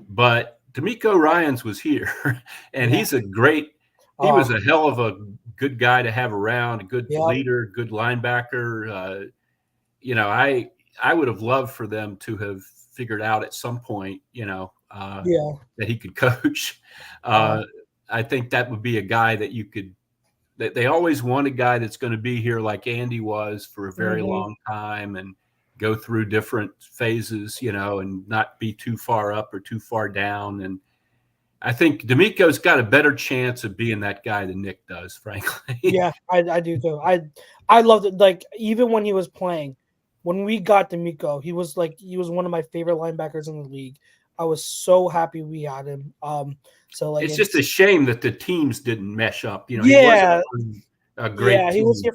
But D'Amico Ryans was here, and he's a great – he was a hell of a good guy to have around, a good leader, good linebacker. I would have loved for them to have figured out at some point, that he could coach. I think that would be a guy that you could – they always want a guy that's going to be here like Andy was for a very long time and go through different phases, and not be too far up or too far down. And I think D'Amico's got a better chance of being that guy than Nick does, frankly. Yeah, I do too. I loved it. Like, even when he was playing, when we got D'Amico, he was one of my favorite linebackers in the league. I was so happy we had him. So it's just a shame that the teams didn't mesh up. He wasn't a great. Yeah, he was here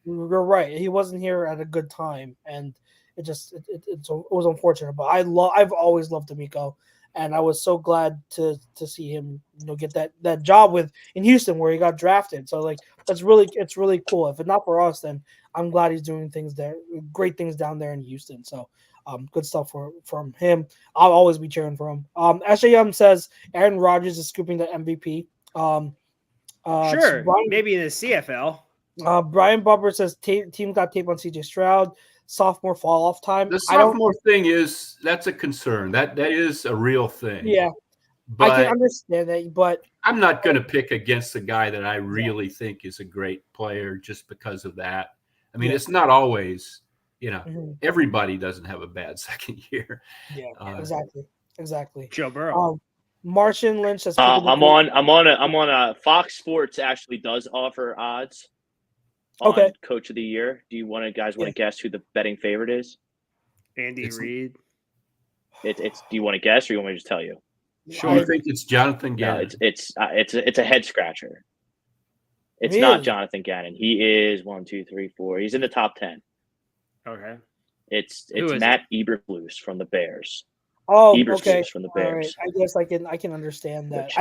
You're right. He wasn't here at a good time, and it was unfortunate. But I've always loved D'Amico, and I was so glad to see him, get that job in Houston where he got drafted. So it's really cool. If it's not for us, then I'm glad he's doing great things down there in Houston. So. Good stuff from him. I'll always be cheering for him. SJM says Aaron Rodgers is scooping the MVP. Sure, maybe in the CFL. Brian Bubber says team got tape on CJ Stroud. Sophomore fall off time. The sophomore thing that's a concern. That is a real thing. Yeah, but I can understand that, but I'm not going to pick against a guy that I really think is a great player just because of that. I mean, it's not always. Everybody doesn't have a bad second year. Yeah, exactly. Joe Burrow. Martian Lynch says I'm on a Fox Sports actually does offer odds on Coach of the Year. Do you guys want to guess who the betting favorite is? Andy Reid. It's do you want to guess or you want me to just tell you? Sure. I think it's Jonathan Gannon. No, it's a head scratcher. It's not Jonathan Gannon. He is 1, 2, 3, 4. He's in the top 10. Okay. It's Matt Eberflus from the Bears. Oh, Eberflus from the Bears. Right. I guess I can understand that.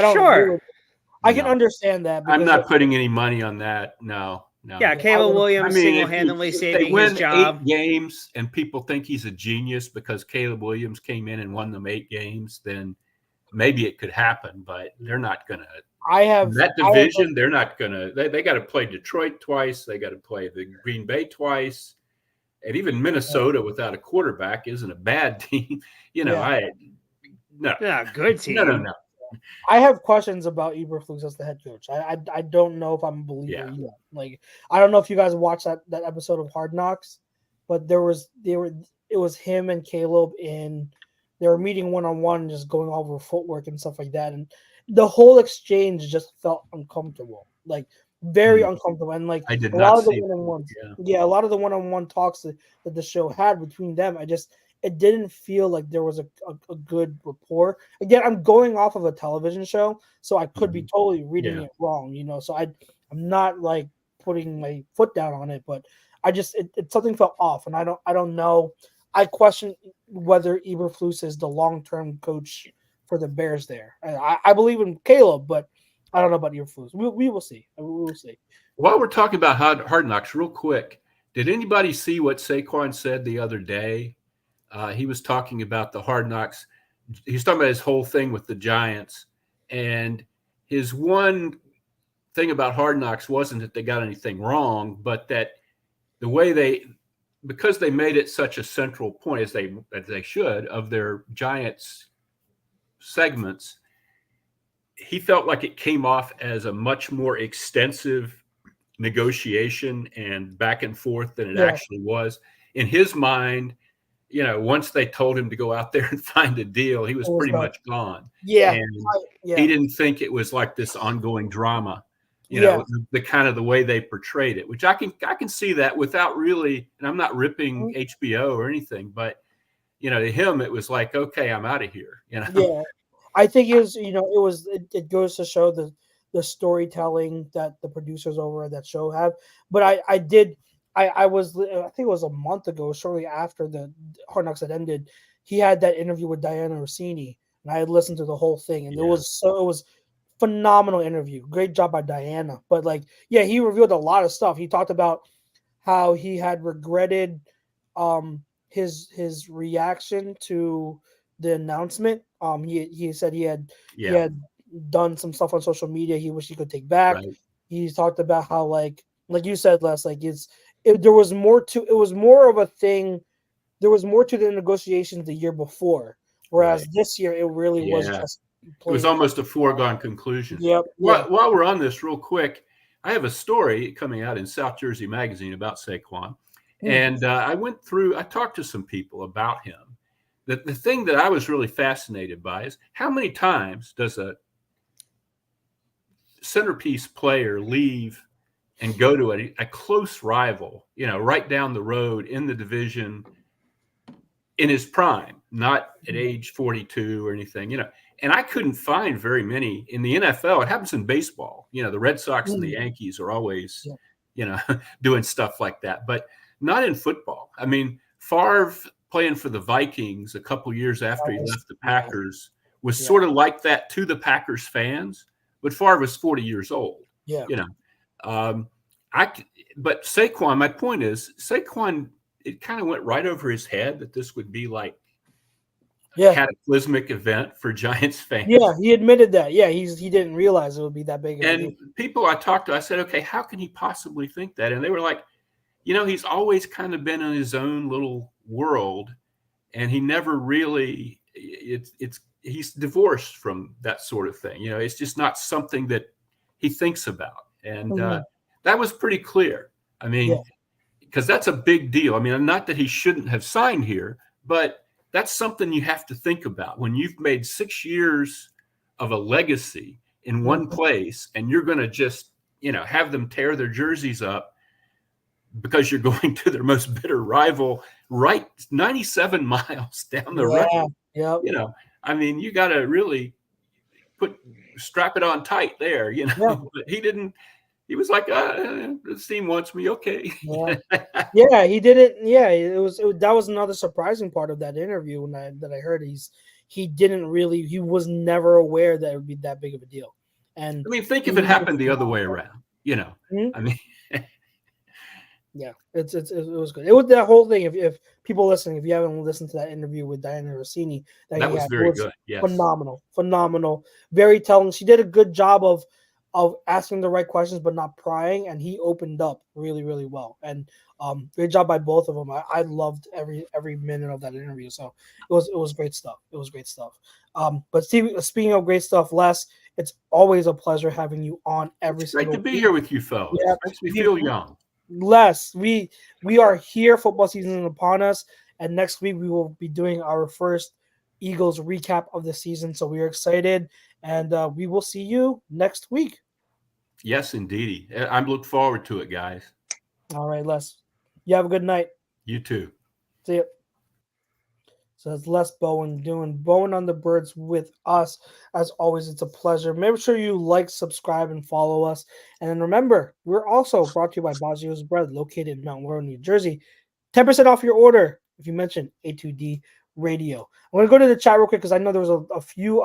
I can understand that. I'm not putting any money on that. No. Yeah, Caleb Williams single-handedly saving his job. 8 games and people think he's a genius because Caleb Williams came in and won them 8 games, then maybe it could happen, but they're not going to. That division, they're not going to. They got to play Detroit twice. They got to play the Green Bay twice. And even Minnesota without a quarterback isn't a bad team. Not a good team. No. I have questions about Eberflus as the head coach. I don't know if I'm a believer yet. Like, I don't know if you guys watched that episode of Hard Knocks, but it was him and Caleb they were meeting one-on-one, just going over footwork and stuff like that. And the whole exchange just felt uncomfortable. Like, very uncomfortable, and I did a not lot of see the one-on-ones. Yeah, a lot of the one-on-one talks that the show had between them, it didn't feel like there was a good rapport. Again, I'm going off of a television show, so I could be totally reading Yeah. it wrong, So I'm not like putting my foot down on it, but I just it something felt off, and I don't know. I question whether Eberflus is the long term coach for the Bears there. I believe in Caleb, but I don't know about Eberflus. We will see. We will see. While we're talking about Hard Knocks, real quick, did anybody see what Saquon said the other day? He was talking about the Hard Knocks. He's talking about his whole thing with the Giants, and his one thing about Hard Knocks wasn't that they got anything wrong, but that the way because they made it such a central point as they should of their Giants segments, he felt like it came off as a much more extensive negotiation and back and forth than it actually was. In his mind, once they told him to go out there and find a deal, he was pretty much gone. Yeah. And he didn't think it was like this ongoing drama, the kind of the way they portrayed it, which I can see that without really, and I'm not ripping HBO or anything, but to him, it was like, okay, I'm out of here. Yeah. I think it goes to show the storytelling that the producers over at that show have. But I think it was a month ago, shortly after the Hard Knocks had ended, he had that interview with Diana Rossini, and I had listened to the whole thing, and it was phenomenal interview. Great job by Diana. But he revealed a lot of stuff. He talked about how he had regretted his reaction to the announcement. He said he had done some stuff on social media he wished he could take back. Right. He talked about how like you said, Les, there was more to it was more of a thing. There was more to the negotiations the year before, whereas this year it really was just. It was almost a foregone conclusion. Yep. While we're on this, real quick, I have a story coming out in South Jersey Magazine about Saquon, and I talked to some people about him. The thing that I was really fascinated by is how many times does a centerpiece player leave and go to a close rival, right down the road in the division in his prime, not at age 42 or anything, And I couldn't find very many in the NFL. It happens in baseball. The Red Sox and the Yankees are always, doing stuff like that, but not in football. I mean, Favre playing for the Vikings a couple years after he left the Packers was sort of like that to the Packers fans, but Favre was 40 years old. Yeah. But Saquon, my point is Saquon, it kind of went right over his head that this would be like a cataclysmic event for Giants fans. Yeah, he admitted that. Yeah, he didn't realize it would be that big. And people I talked to, I said, okay, how can he possibly think that? And they were like, he's always kind of been in his own little world, and he never really. He's divorced from that sort of thing. It's just not something that he thinks about, and that was pretty clear. I mean, because that's a big deal. I mean, not that he shouldn't have signed here, but that's something you have to think about when you've made 6 years of a legacy in one place, and you're going to just, have them tear their jerseys up because you're going to their most bitter rival right 97 miles down the road. Yep. I mean, you got to really strap it on tight there, But he didn't. He was like, "This team wants me, okay." Yeah, he didn't. Yeah, that was another surprising part of that interview that I heard. He was never aware that it would be that big of a deal. And I mean, think if it happened the other way around, I mean. Yeah, it was good. It was that whole thing. If people listening, if you haven't listened to that interview with Diana Rossini, that was very good. Yes. Phenomenal, very telling. She did a good job of asking the right questions but not prying, and he opened up really, really well. And great job by both of them. I loved every minute of that interview. So it was great stuff. It was great stuff. But speaking of great stuff, Les, it's always a pleasure having you on every single week. Great to be here with you, fellas. Yeah, makes me feel young. Les, we are here. Football season is upon us, and next week we will be doing our first Eagles recap of the season. So we are excited, and we will see you next week. Yes, indeed. I'm looking forward to it, guys. All right, Les. You have a good night. You too. See you. So that's Les Bowen doing Bowen on the Birds with us. As always, it's a pleasure. Make sure you like, subscribe, and follow us. And then remember, we're also brought to you by Baggio's Bread, located in Mount Laurel, New Jersey. 10% off your order if you mention A2D Radio. I'm going to go to the chat real quick because I know there was a few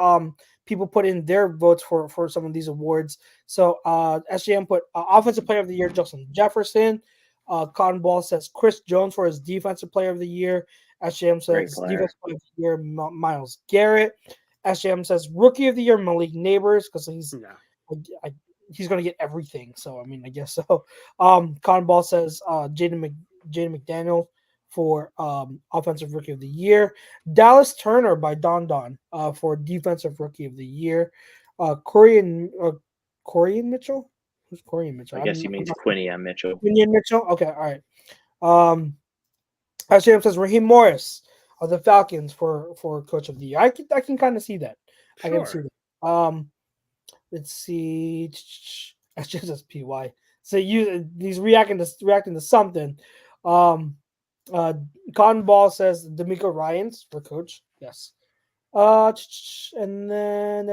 people put in their votes for some of these awards. So SJM put Offensive Player of the Year, Justin Jefferson. Cotton Ball says Chris Jones for his Defensive Player of the Year. SJM says Defensive Player of the Year, Myles Garrett. SJM says Rookie of the Year, Malik Neighbors, because he's going to get everything. So, I mean, I guess so. Cotton Ball says Jaden McDaniel for Offensive Rookie of the Year. Dallas Turner by Don for Defensive Rookie of the Year. Corey and Mitchell? Who's Corey and Mitchell? I guess he means Quinny and Mitchell. Quinny and Mitchell? Okay, all right. SJM says Raheem Morris of the Falcons for Coach of the Year. I can kind of see that. Sure. I can see that. Let's see. SJM says PY. So he's reacting to something. Cotton Ball says D'Amico Ryans for Coach. Yes. And then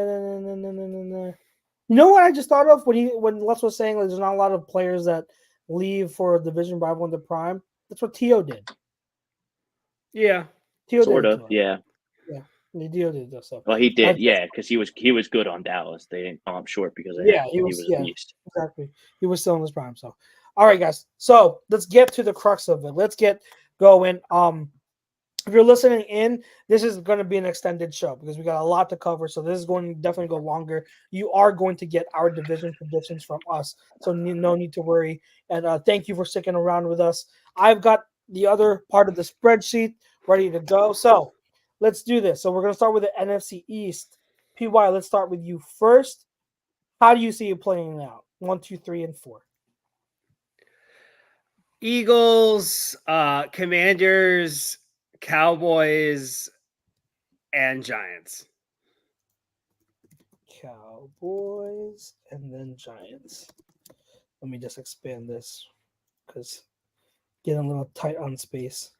you know what I just thought of when Les was saying like, there's not a lot of players that leave for a division rival in the prime. That's what T.O. did. Yeah. T.O. Sort did of, yeah. Yeah. T.O. did this. So. Well, he did, because he was good on Dallas. They didn't call him short because of him. He was a beast. Exactly. He was still in his prime. So, all right, guys. So let's get to the crux of it. Let's get going. If you're listening in, this is going to be an extended show because we got a lot to cover. So this is going to definitely go longer. You are going to get our division predictions from us. So no need to worry. And thank you for sticking around with us. I've got the other part of the spreadsheet ready to go. So let's do this. So we're going to start with the NFC East. PY, let's start with you first. How do you see it playing out? 1, 2, 3, and 4. Eagles, Commanders, Cowboys, and Giants. Cowboys and then Giants. Let me just expand this because getting a little tight on space.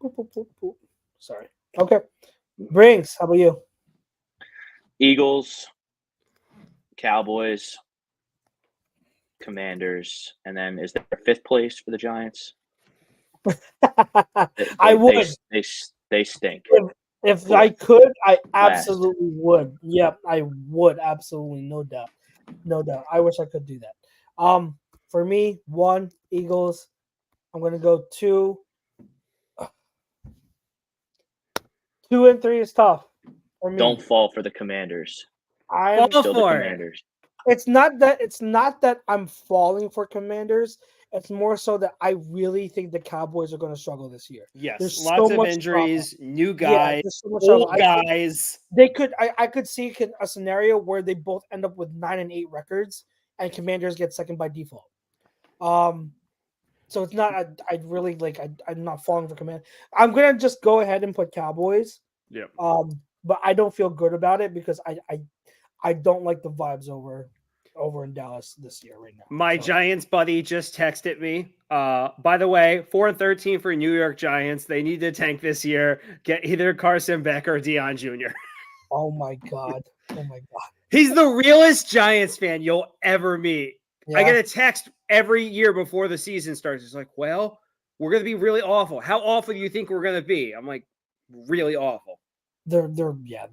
Boop, boop, boop, boop. Sorry. Okay. Brings, how about you? Eagles, Cowboys, Commanders, and then is there a fifth place for the Giants? I would. They stink. If I could, I absolutely would. Yep, I would absolutely, no doubt, no doubt. I wish I could do that. For me, 1 Eagles. I'm gonna go 2. 2 and 3 is tough for me. Don't fall for the Commanders. I'm still the Commanders. It's not that I'm falling for Commanders. It's more so that I really think the Cowboys are going to struggle this year. Yes, there's lots so of much injuries, trouble. new guys, old guys. I could see a scenario where they both end up with 9-8 records, and Commanders get second by default. So it's not. I really like. I'm not falling for Commanders. I'm gonna just go ahead and put Cowboys. Yeah. But I don't feel good about it because I don't like the vibes over in Dallas this year right now. My Giants buddy just texted me. By the way, 4-13 for New York Giants. They need to tank this year. Get either Carson Beck or Deion Jr. Oh my god. Oh my god. He's the realest Giants fan you'll ever meet. Yeah. I get a text every year before the season starts. It's like, well, we're going to be really awful. How awful do you think we're going to be? I'm like, really awful. They're bad.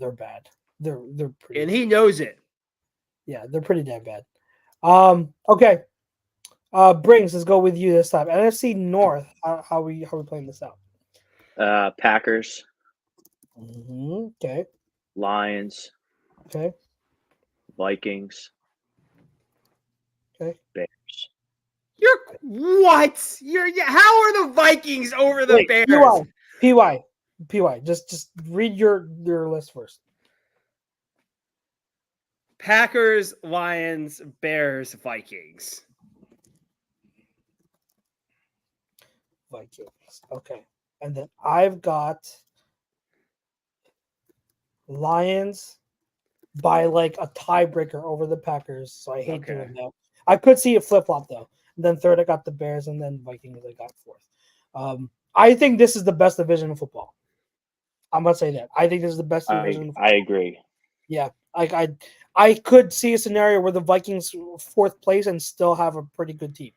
They're pretty. And he knows it. Yeah, they're pretty damn bad. Okay. Brings, let's go with you this time. NFC North. How we playing this out? Packers. Okay. Lions. Okay. Vikings. Okay. Bears. You're what? How are the Vikings over the Bears? PY. Just read your list first. Packers, Lions, Bears, Vikings. Okay. And then I've got Lions by like a tiebreaker over the Packers. So I hate doing that. I could see it flip-flop though. And then third, I got the Bears, and then Vikings I got fourth. I think this is the best division in football. I'm gonna say that. I think this is the best division. I agree. Yeah, like I could see a scenario where the Vikings fourth place and still have a pretty good team.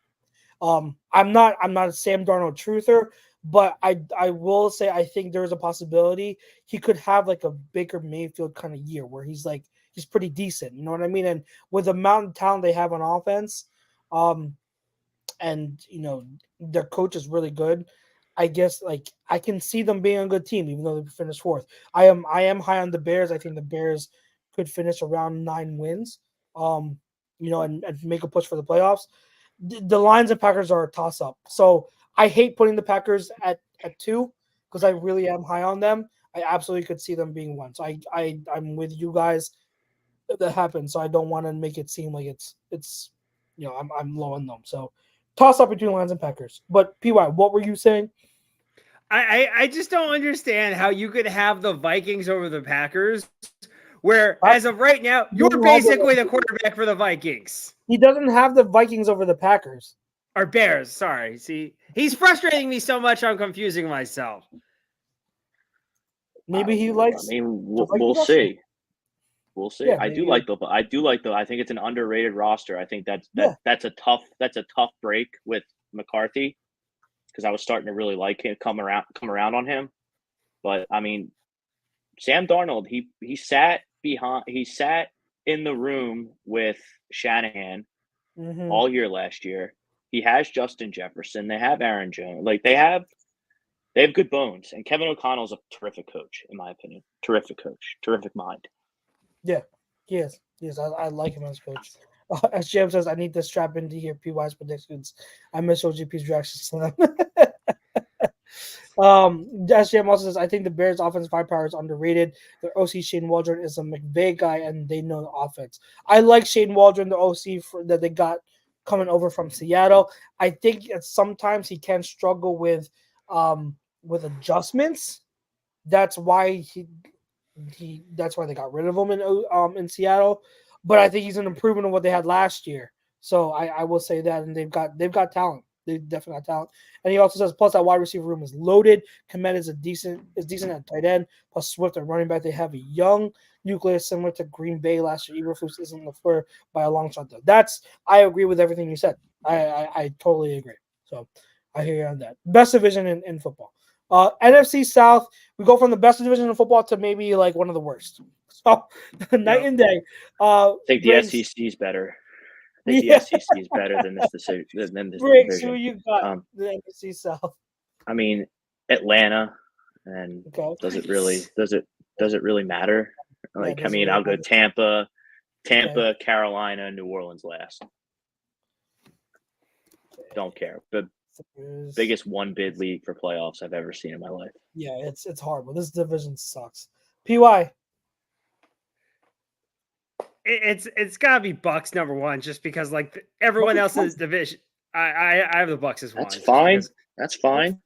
I'm not a Sam Darnold truther, but I will say I think there is a possibility he could have like a Baker Mayfield kind of year where he's pretty decent. You know what I mean? And with the amount of talent they have on offense, and their coach is really good. I guess like I can see them being a good team, even though they finished fourth. I am high on the Bears. I think the Bears could finish around 9 wins, and make a push for the playoffs. The Lions and Packers are a toss up. So I hate putting the Packers at 2 because I really am high on them. I absolutely could see them being 1. So I'm with you guys if that happens. So I don't want to make it seem like it's I'm low on them. So toss up between Lions and Packers. But PY, what were you saying? I just don't understand how you could have the Vikings over the Packers, where as of right now, you're basically the quarterback for the Vikings. He doesn't have the Vikings over the Packers. Or Bears, sorry. See, he's frustrating me so much I'm confusing myself. Maybe he likes. I mean, we'll see. We'll see. Yeah, I do like the. I think it's an underrated roster. I think that's a tough break with McCarthy, because I was starting to really like him, come around on him. But I mean, Sam Darnold, he sat in the room with Shanahan all year last year. He has Justin Jefferson. They have Aaron Jones. Like they have good bones. And Kevin O'Connell's a terrific coach, in my opinion. Terrific coach. Terrific mind. Yeah, he is. Yes, I like him as coach. As Jam says, I need to strap into here PY's predictions. I miss OGP's reactions to them. As Jam also says, I think the Bears' offensive firepower is underrated. Their OC Shane Waldron is a McVay guy, and they know the offense. I like Shane Waldron, the OC that they got coming over from Seattle. I think sometimes he can struggle with adjustments. That's why that's why they got rid of him in Seattle. But I think he's an improvement of what they had last year. So I will say that, and they've got talent. They definitely got talent. And he also says, plus that wide receiver room is loaded. Komet is decent at tight end. Plus Swift at running back. They have a young nucleus similar to Green Bay last year. Eberflus isn't LaFleur by a long shot though. I agree with everything you said. I totally agree. So I hear you on that. Best division in football. NFC South, we go from the best division in football to maybe like one of the worst. So night and day. I think the SEC is better. I think the SEC is better than this decision. Briggs, who you got? The NFC South. I mean, Atlanta, and does it really matter? Like, I mean, I'll go Tampa, Carolina, New Orleans last. Don't care. The biggest one bid league for playoffs I've ever seen in my life. Yeah, it's horrible. This division sucks. PY. It's gotta be Bucks number 1, just because like everyone else in this division. I have the Bucks as 1. That's fine. That's fine.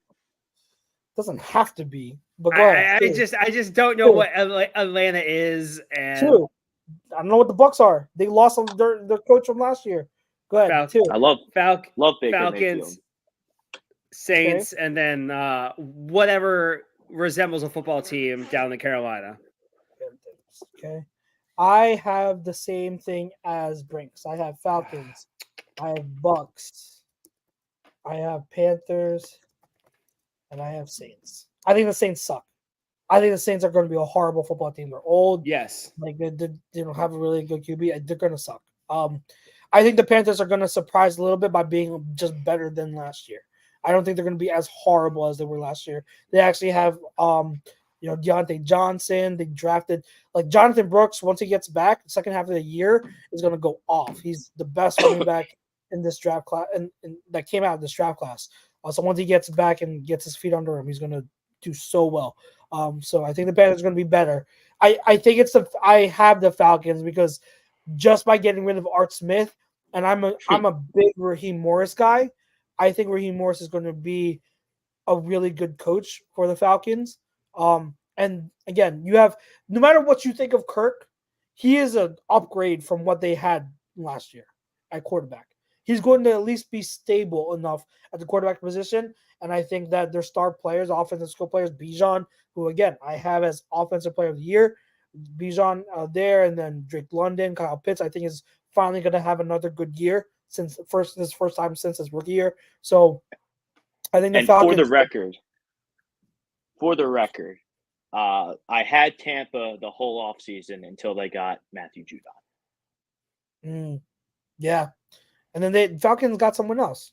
Doesn't have to be, but go ahead. I just don't know what Atlanta is, and 2. I don't know what the Bucks are. They lost their coach from last year. Go ahead. 2. I love Baker Falcons, Mayfield. Saints, and then whatever resembles a football team down in Carolina. Okay. I have the same thing as Brinks. I have Falcons. I have Bucks. I have Panthers. And I have Saints. I think the Saints suck. I think the Saints are going to be a horrible football team. They're old. Yes. Like they don't have a really good QB. They're going to suck. I think the Panthers are going to surprise a little bit by being just better than last year. I don't think they're going to be as horrible as they were last year. They actually have Deontay Johnson. They drafted like Jonathan Brooks. Once he gets back, the second half of the year is going to go off. He's the best running back in this draft class, and that came out of this draft class. So once he gets back and gets his feet under him, he's going to do so well. So I think the Panthers are going to be better. I think I have the Falcons because just by getting rid of Art Smith, and I'm a big Raheem Morris guy. I think Raheem Morris is going to be a really good coach for the Falcons. And again, you have, no matter what you think of Kirk, he is an upgrade from what they had last year at quarterback. he's going to at least be stable enough at the quarterback position. And I think that their star players, offensive skill players, Bijan, who again I have as offensive player of the year, Bijan there, and then Drake London, Kyle Pitts, I think is finally going to have another good year since his first time since his rookie year. So I think the And Falcons. for the record, I had Tampa the whole offseason until they got Matthew Judon. Yeah, and then the Falcons got someone else.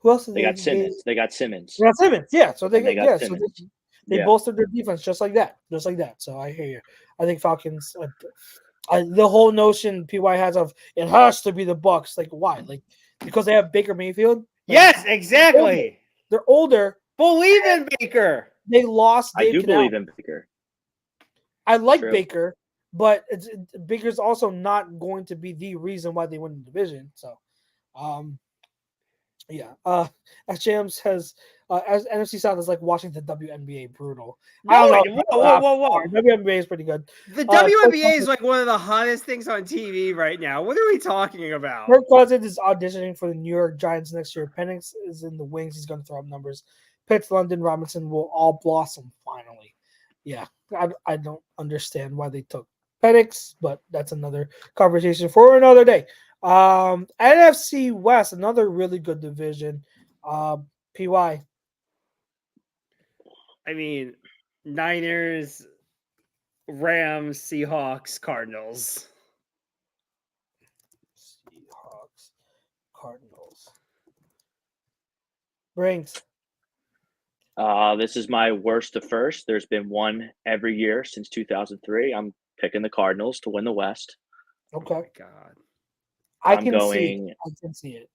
Who else did They got Simmons. They got Simmons. They got Simmons. Yeah, so they got so Simmons. they bolstered their defense just like that. So I hear you. I think Falcons. The whole notion PY has of it has to be the Bucks. Like why? Like because they have Baker Mayfield. Like, Yes, exactly. They're older. Believe in Baker. They lost. I do believe in Baker. I like Baker, but Baker's also not going to be the reason why they win the division. So, yeah. SJM says as NFC South is like watching the WNBA brutal. No, whoa. WNBA is pretty good. The WNBA is like one of the hottest things on TV right now. What are we talking about? Kirk Cousins is auditioning for the New York Giants next year. Penix is in the wings. He's going to throw up numbers. Pitts, London, Robinson will all blossom finally. Yeah, I don't understand why they took Penix, but that's another conversation for another day. NFC West, another really good division. PY. I mean, Niners, Rams, Seahawks, Cardinals. Brinks. This is my worst to first. There's been one every year since 2003. I'm picking the Cardinals to win the West. Okay. Oh God. I can see it.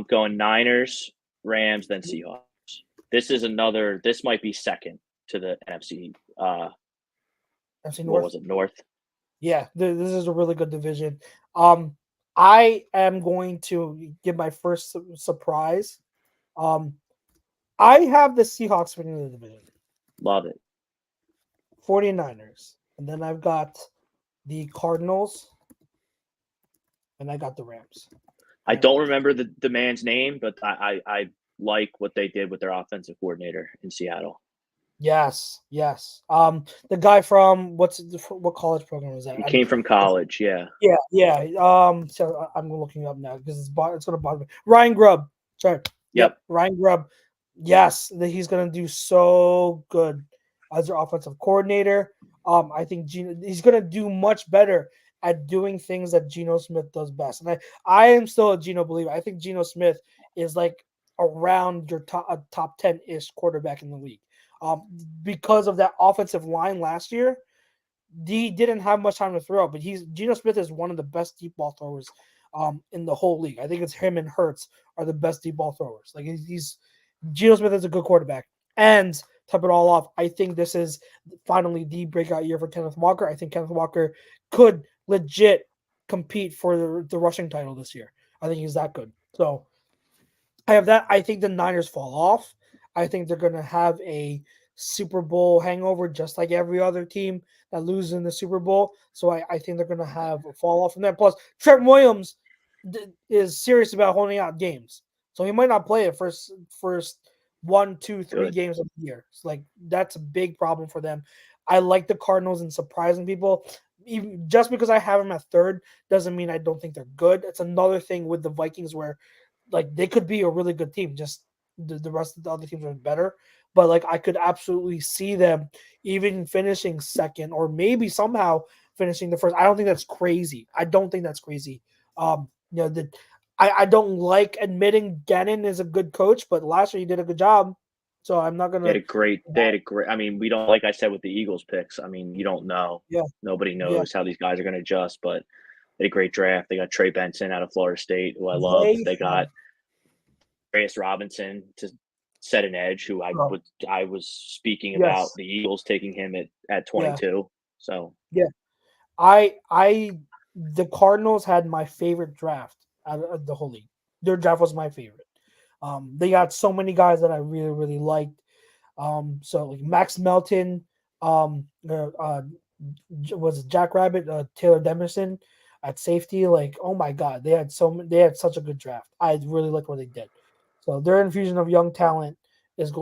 Going Niners, Rams, then Seahawks. This might be second to the NFC. NFC North. What was it? North. Yeah, this is a really good division. I am going to give my first surprise. I have the Seahawks winning the division. Love it. 49ers. And then I've got the Cardinals. And I got the Rams. I don't remember the man's name, but I like what they did with their offensive coordinator in Seattle. Yes. The guy from what college program was that? He came from college, yeah. Yeah. So I'm looking up now because it's going to bother me. Ryan Grubb. Sorry. Yep. Ryan Grubb. Yes, he's going to do so good as their offensive coordinator. I think he's going to do much better at doing things that Geno Smith does best. And I am still a Geno believer. I think Geno Smith is like around your top 10-ish quarterback in the league. Because of that offensive line last year, he didn't have much time to throw, but Geno Smith is one of the best deep ball throwers in the whole league. I think it's him and Hurts are the best deep ball throwers. Like Geno Smith is a good quarterback. And to top it all off, I think this is finally the breakout year for Kenneth Walker. I think Kenneth Walker could legit compete for the rushing title this year. I think he's that good. So I have that. I think the Niners fall off. I think they're going to have a Super Bowl hangover just like every other team that loses in the Super Bowl. So I think they're going to have a fall off from that. Plus, Trent Williams is serious about holding out games. So he might not play it first 1, 2, 3 games of the year. So that's a big problem for them. I like the Cardinals in surprising people. Even just because I have them at third doesn't mean I don't think they're good. It's another thing with the Vikings where they could be a really good team. Just the rest of the other teams are better. But I could absolutely see them even finishing second or maybe somehow finishing the first. I don't think that's crazy. I don't like admitting Gannon is a good coach, but last year he did a good job. So I'm not gonna. They had a great. I mean, we don't, like I said with the Eagles picks. I mean, you don't know. Yeah. Nobody knows how these guys are going to adjust. But they had a great draft. They got Trey Benson out of Florida State, who I love. They got Reyes Robinson to set an edge, who I was speaking about the Eagles taking him at 22. Yeah. So the Cardinals had my favorite draft out of the whole league. Their draft was my favorite. They got so many guys that I really, really liked. So Max Melton, was it Jack Rabbit, Taylor Demerson. at safety. Like, oh my god, they had such a good draft. I really like what they did. So their infusion of young talent is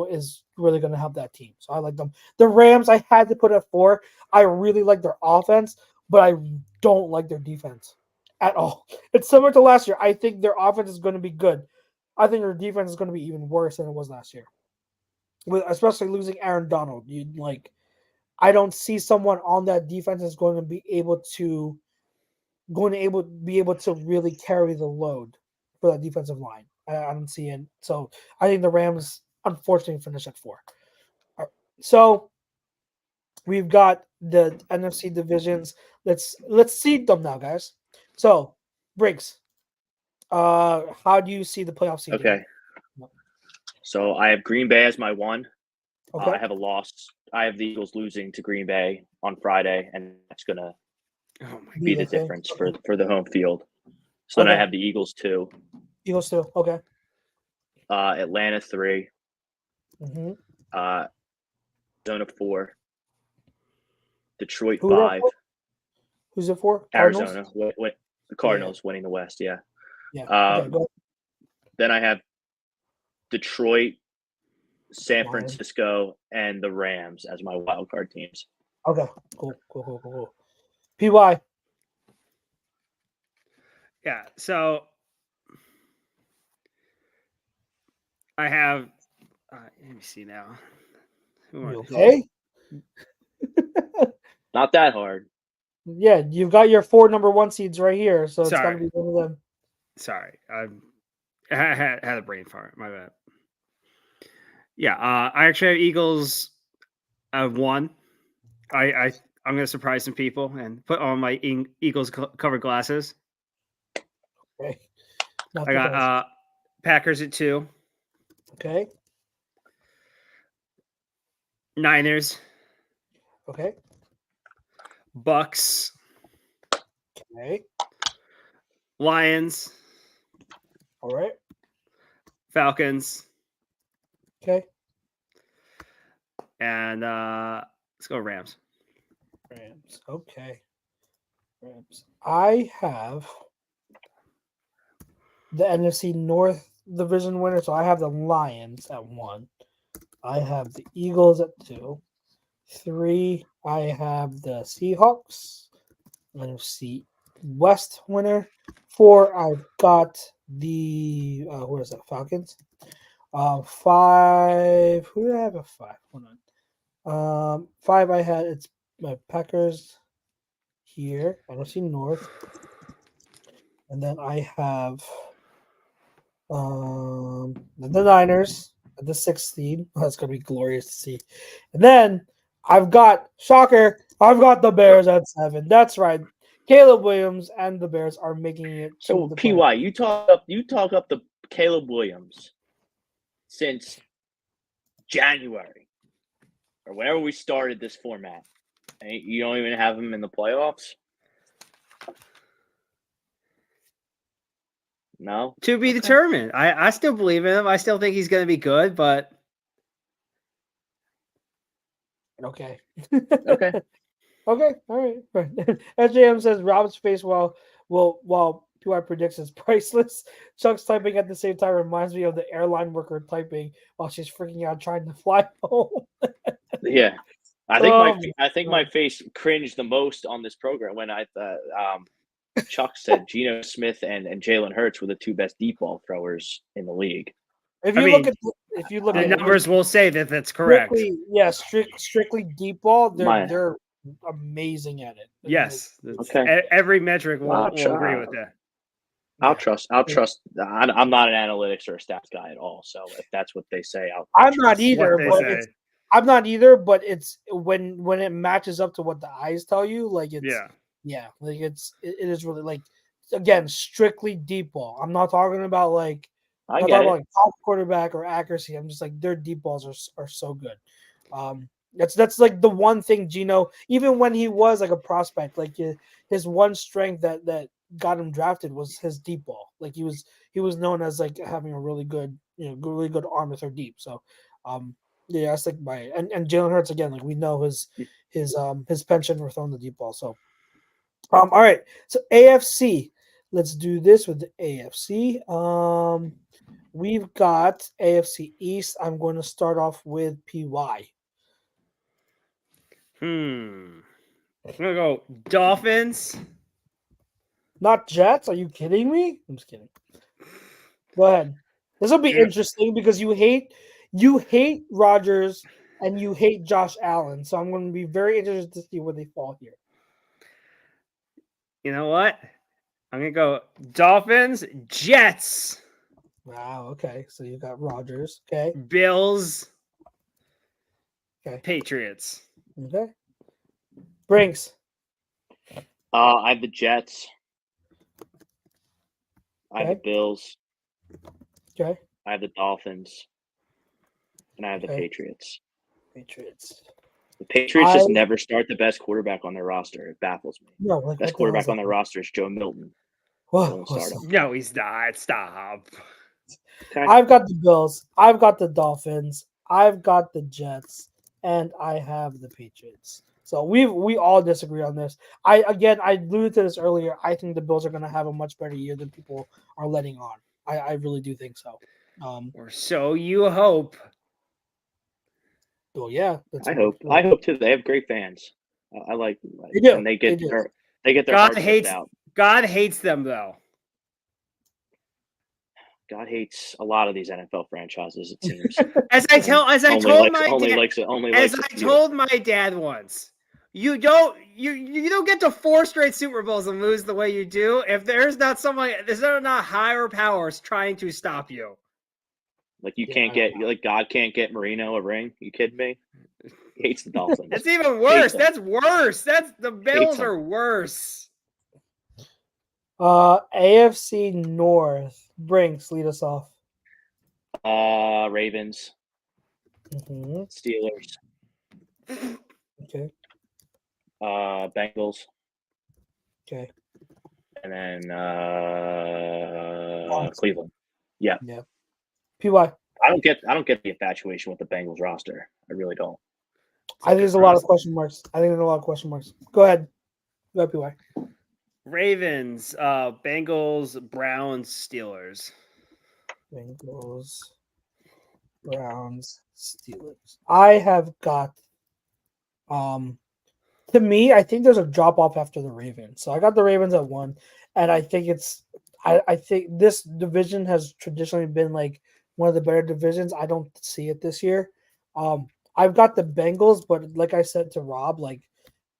really going to help that team. So I like them. The Rams, I had to put at 4. I really like their offense, but I don't like their defense at all. It's similar to last year. I think their offense is going to be good. I think their defense is going to be even worse than it was last year. With especially losing Aaron Donald, I don't see someone on that defense is going to be able to really carry the load for that defensive line. I don't see it. So I think the Rams unfortunately finish at 4. So we've got the NFC divisions. Let's seed them now, guys. So Briggs, how do you see the playoff seeding? Okay. So I have Green Bay as my 1. Okay. I have a loss. I have the Eagles losing to Green Bay on Friday, and that's gonna be the difference for the home field. So then I have the Eagles 2. Eagles 2. Okay. Atlanta 3. Mm-hmm. Arizona 4. Detroit 5. Who's it for? Arizona. The Cardinals winning the West. Yeah. Yeah. Okay, go ahead. Then I have Detroit, San Francisco, and the Rams as my wild card teams. Okay. Cool. PY. Yeah. So I have. Let me see now. Okay. Not that hard. Yeah, you've got your 4 number 1 seeds right here, so it's got to be one of them. Sorry, I had a brain fart. My bad. Yeah, I actually have Eagles 1. I'm going to surprise some people and put on my Eagles covered glasses. Okay. I got Packers at 2. Okay. Niners. Okay. Bucks. Okay. Lions. All right. Falcons. Okay. And let's go Rams. Okay. Rams. I have the NFC North division winner, so I have the Lions at 1. I have the Eagles at 2. 3, I have the Seahawks. NFC West winner. 4, I've got the Falcons. 5, who did I have at 5? Hold on. 5, I had it's my Packers here. NFC North, and then I have the Niners at the 6th seed. That's gonna be glorious to see. And then I've got the Bears at 7. That's right. Caleb Williams and the Bears are making it. So PY, you talk up the Caleb Williams since January or whenever we started this format. And you don't even have him in the playoffs? No? To be determined. I still believe in him. I still think he's going to be good, but Okay. Okay. Okay. All right. SJM says Rob's face while PY predicts is priceless. Chuck's typing at the same time reminds me of the airline worker typing while she's freaking out trying to fly home. Yeah. I think my face cringed the most on this program when Chuck said Geno Smith and Jalen Hurts were the 2 best deep ball throwers in the league. If you look the at numbers will say that that's correct. Strictly deep ball, they're amazing at it. Yes. Okay. Every metric will agree with that. I'll trust. I'm not an analytics or a stats guy at all. So if that's what they say, I'm not either. But it's when it matches up to what the eyes tell you, like it's it is really like, again, strictly deep ball. I'm not talking about like top quarterback or accuracy. I'm just like their deep balls are so good. That's like the one thing Geno, even when he was like a prospect, like his one strength that got him drafted was his deep ball. Like he was known as like having a really good arm to throw deep. So that's like and Jalen Hurts, again, like we know his penchant for throwing the deep ball. So All right. So AFC. Let's do this with the AFC. We've got AFC East. I'm going to start off with PY. I'm gonna go Dolphins. Not Jets. Are you kidding me? I'm just kidding. Go ahead. This will be Yeah. interesting because you hate Rodgers and you hate Josh Allen. So I'm going to be very interested to see where they fall here. You know what? I'm gonna go Dolphins, Jets, Wow. Okay. So you got Rodgers. Okay. Bills, Okay. Patriots. Okay. Brinks. I have the Jets. I have Okay. the Bills. Okay. I have the Dolphins. And I have the Okay. Patriots. Patriots. The Patriots just I- never start the best quarterback on their roster. It baffles me. No, like Best what the hell is quarterback on that? their roster is Joe Milton. Whoa, Don't start him. No, he's not. Stop. Okay. I've got the Bills. I've got the Dolphins. I've got the Jets, and I have the Patriots. So we all disagree on this. I alluded to this earlier. I think the Bills are going to have a much better year than people are letting on. I really do think so. Or so you hope. Well, yeah, that's I what- hope. I hope too. They have great fans. I like. They do. And they get They do. their God hearts hates ripped out. God hates them though. God hates a lot of these NFL franchises. It seems. As I told my dad, as I told my dad once, you don't get to 4 straight Super Bowls and lose the way you do if there's not higher powers trying to stop you. Like you Yeah, can't I get God can't get Marino a ring. You kidding me? He hates the Dolphins. It's even worse. them. That's worse. That's the Bills them. are worse. AFC North. Brinks, lead us off. Ravens, Mhm. Steelers, Okay. Bengals, Okay. and then Cleveland. Yeah. PY. I don't get the infatuation with the Bengals roster. I really don't. I think there's a lot of question marks. Go ahead. Go ahead, PY. Ravens, Bengals, Browns, Steelers. Bengals, Browns, Steelers. I have got to me, I think there's a drop off after the Ravens. So I got the Ravens at 1, and I think I think this division has traditionally been like one of the better divisions. I don't see it this year. I've got the Bengals, but like I said to Rob, like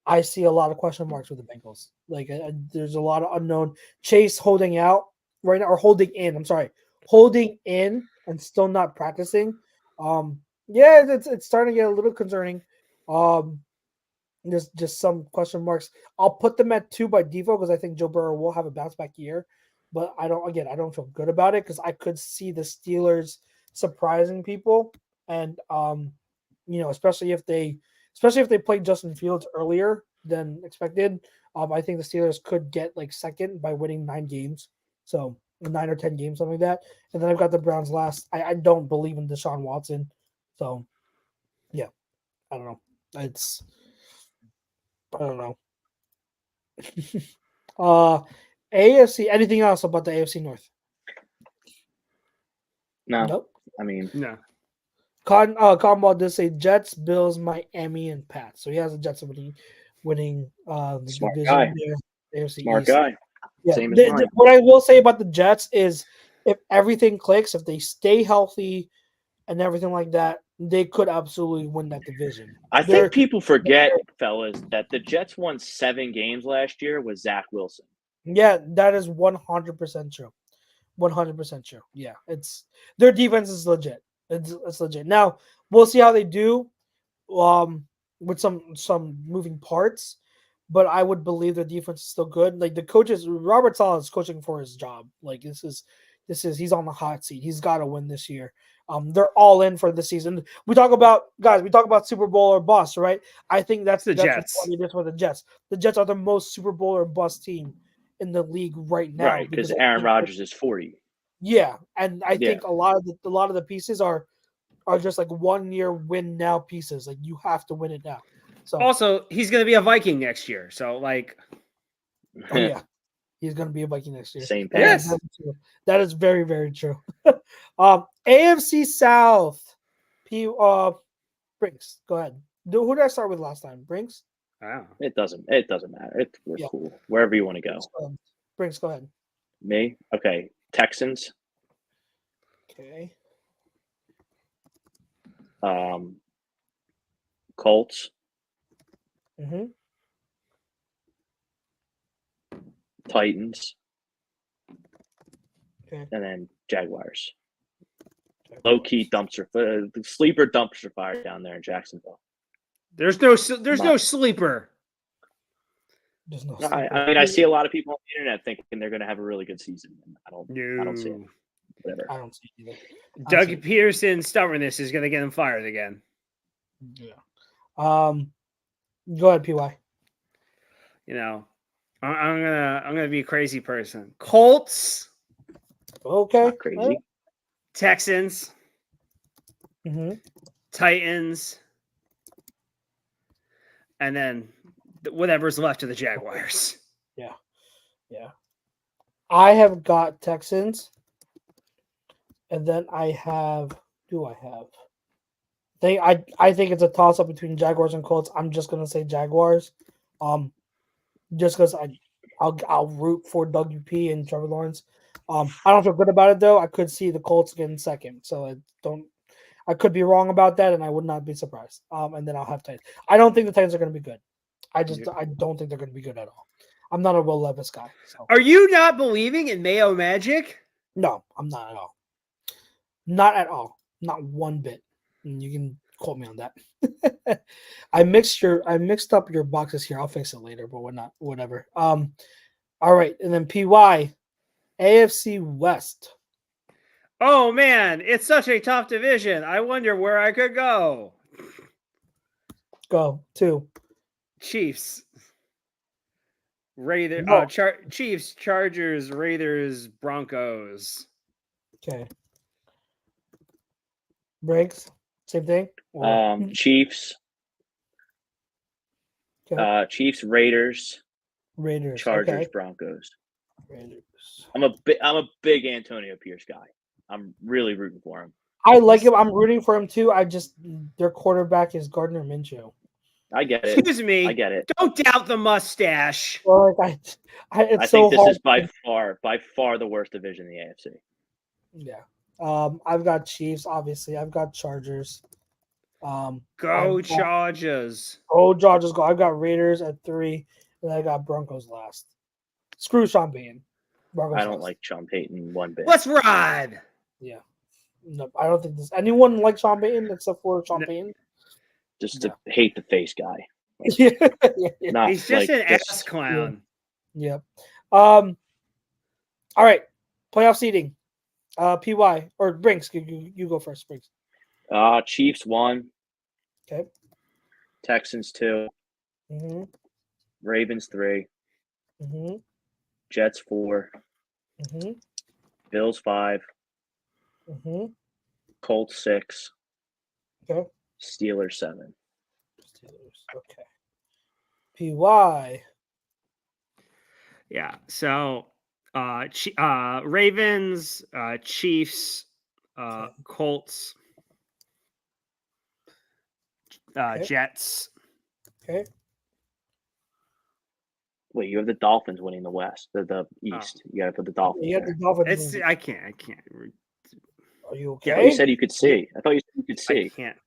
I see a lot of question marks with the Bengals. Like there's a lot of unknown. Chase holding out right now, or holding in. I'm sorry, holding in and still not practicing. Yeah, it's starting to get a little concerning. There's just some question marks. I'll put them at 2 by default because I think Joe Burrow will have a bounce back year, but I don't feel good about it because I could see the Steelers surprising people, and especially if they played Justin Fields earlier than expected. I think the Steelers could get like second by winning 9 games, so 9 or 10 games, something like that. And then I've got the Browns last. I don't believe in Deshaun Watson, so yeah, I don't know. I don't know. AFC. Anything else about the AFC North? No. Nope. I mean, No. Conball does say Jets, Bills, Miami, and Pats. So he has the Jets winning the Smart division guy. there. AFC smart East. guy. Yeah. Same as mine. What I will say about the Jets is if everything clicks, if they stay healthy and everything like that, they could absolutely win that division. I think people forget, fellas, that the Jets won 7 games last year with Zach Wilson. Yeah, that is 100% true. 100% true. Yeah, it's their defense is legit. It's legit. Now we'll see how they do, with some moving parts, but I would believe their defense is still good. Like the coaches, Robert Saleh is coaching for his job. Like this is he's on the hot seat. He's got to win this year. They're all in for the season. We talk about Super Bowl or bust, right? I think that's Jets. what it is for the Jets. The Jets are the most Super Bowl or bust team in the league right now, Right, because Aaron Rodgers is 40. Yeah, and I think a lot of the pieces are just like 1 year win now pieces. Like you have to win it now. So Also, he's going to be a Viking next year. So like, Oh yeah, he's going to be a Viking next year. Same That is Yes. very true. That is very very true. AFC South. Brinks, go ahead. Who did I start with last time? Brinks. Wow. It doesn't matter. We're Yeah. cool. Wherever you want to go. Brinks, go ahead. Me? Okay. Texans. Okay. Colts. Mm-hmm. Titans. Okay. And then Jaguars. Low key dumpster, sleeper dumpster fire down there in Jacksonville. There's no sleeper. There's no. I mean, I see a lot of people on the internet thinking they're going to have a really good season. I don't see it. Whatever. I don't see it either. Doug Peterson's stubbornness is going to get him fired again. Yeah. Go ahead, Py. You know, I'm gonna be a crazy person. Colts. Okay. Not crazy. Texans. Mm-hmm. Titans. And then whatever's left of the Jaguars. Yeah. I have got Texans, and then I have. I think it's a toss up between Jaguars and Colts. I'm just gonna say Jaguars, just because I'll root for WP and Trevor Lawrence. I don't feel good about it though. I could see the Colts getting second, so I could be wrong about that, and I would not be surprised. And then I'll have Titans. I don't think the Titans are going to be good. I don't think they're going to be good at all. I'm not a Will Levis guy. So. Are you not believing in Mayo Magic? No, I'm not at all. Not at all. Not one bit. And you can quote me on that. I mixed up your boxes here. I'll fix it later, but we're not. Whatever. All right, and then PY, AFC West. Oh man, it's such a tough division. I wonder where I could go. Go 2. Chiefs. Raiders. No. Chiefs, Chargers, Raiders, Broncos. Okay. Briggs, same thing. Chiefs. Okay. Chiefs, Raiders, Chargers, Okay. Broncos. Raiders. I'm a big Antonio Pierce guy. I'm really rooting for him. I like him. I'm rooting for him too. Their quarterback is Gardner Minshew. I get it. Excuse me. I get it. Don't doubt the mustache. Well, I it's think so this hard. is by far the worst division in the AFC. Yeah. I've got Chiefs. Obviously, I've got Chargers. Go Chargers. Oh, Chargers go. I've got Raiders at 3, and I got Broncos last. Screw Sean Payton. Broncos I don't last. like Sean Payton one bit. Let's ride. Yeah. No, I don't think anyone like Sean Payton except for Sean Payton. Just to hate the face guy. Yeah. Not He's just like an ass clown. Yeah. All right. Playoff seeding. PY or Brinks. You go first, Brinks. Chiefs 1. Okay. Texans 2. Mm-hmm. Ravens 3. Mm-hmm. Jets 4. Mm-hmm. Bills 5. Mm-hmm. Colts 6. Okay. Steelers 7. Okay. PY. Yeah. So Ravens, Chiefs, Colts, Okay. Jets. Okay. Wait, you have the Dolphins winning the West, the East. You got to put the Dolphins. You got the Dolphins. I can't. Are you Yeah, okay? you said you could see. I thought you said you could see. I can't.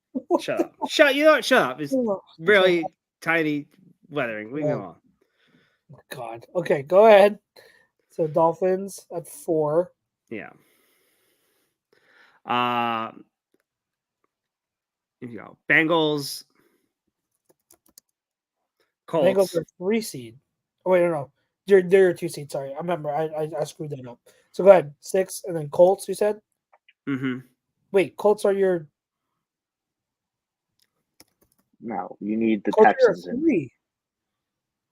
Shut up. Shut up. It's really tiny lettering. We can go on. God. Okay, go ahead. So Dolphins at 4. Yeah. You know, Bengals, Colts. Bengals are 3 seed. Oh wait, no. They're 2 seed. Sorry, I remember. I screwed that up. So go ahead. 6, and then Colts. You said. Mm-hmm. Wait, Colts are your. No, you need the Colts Texans. are 3,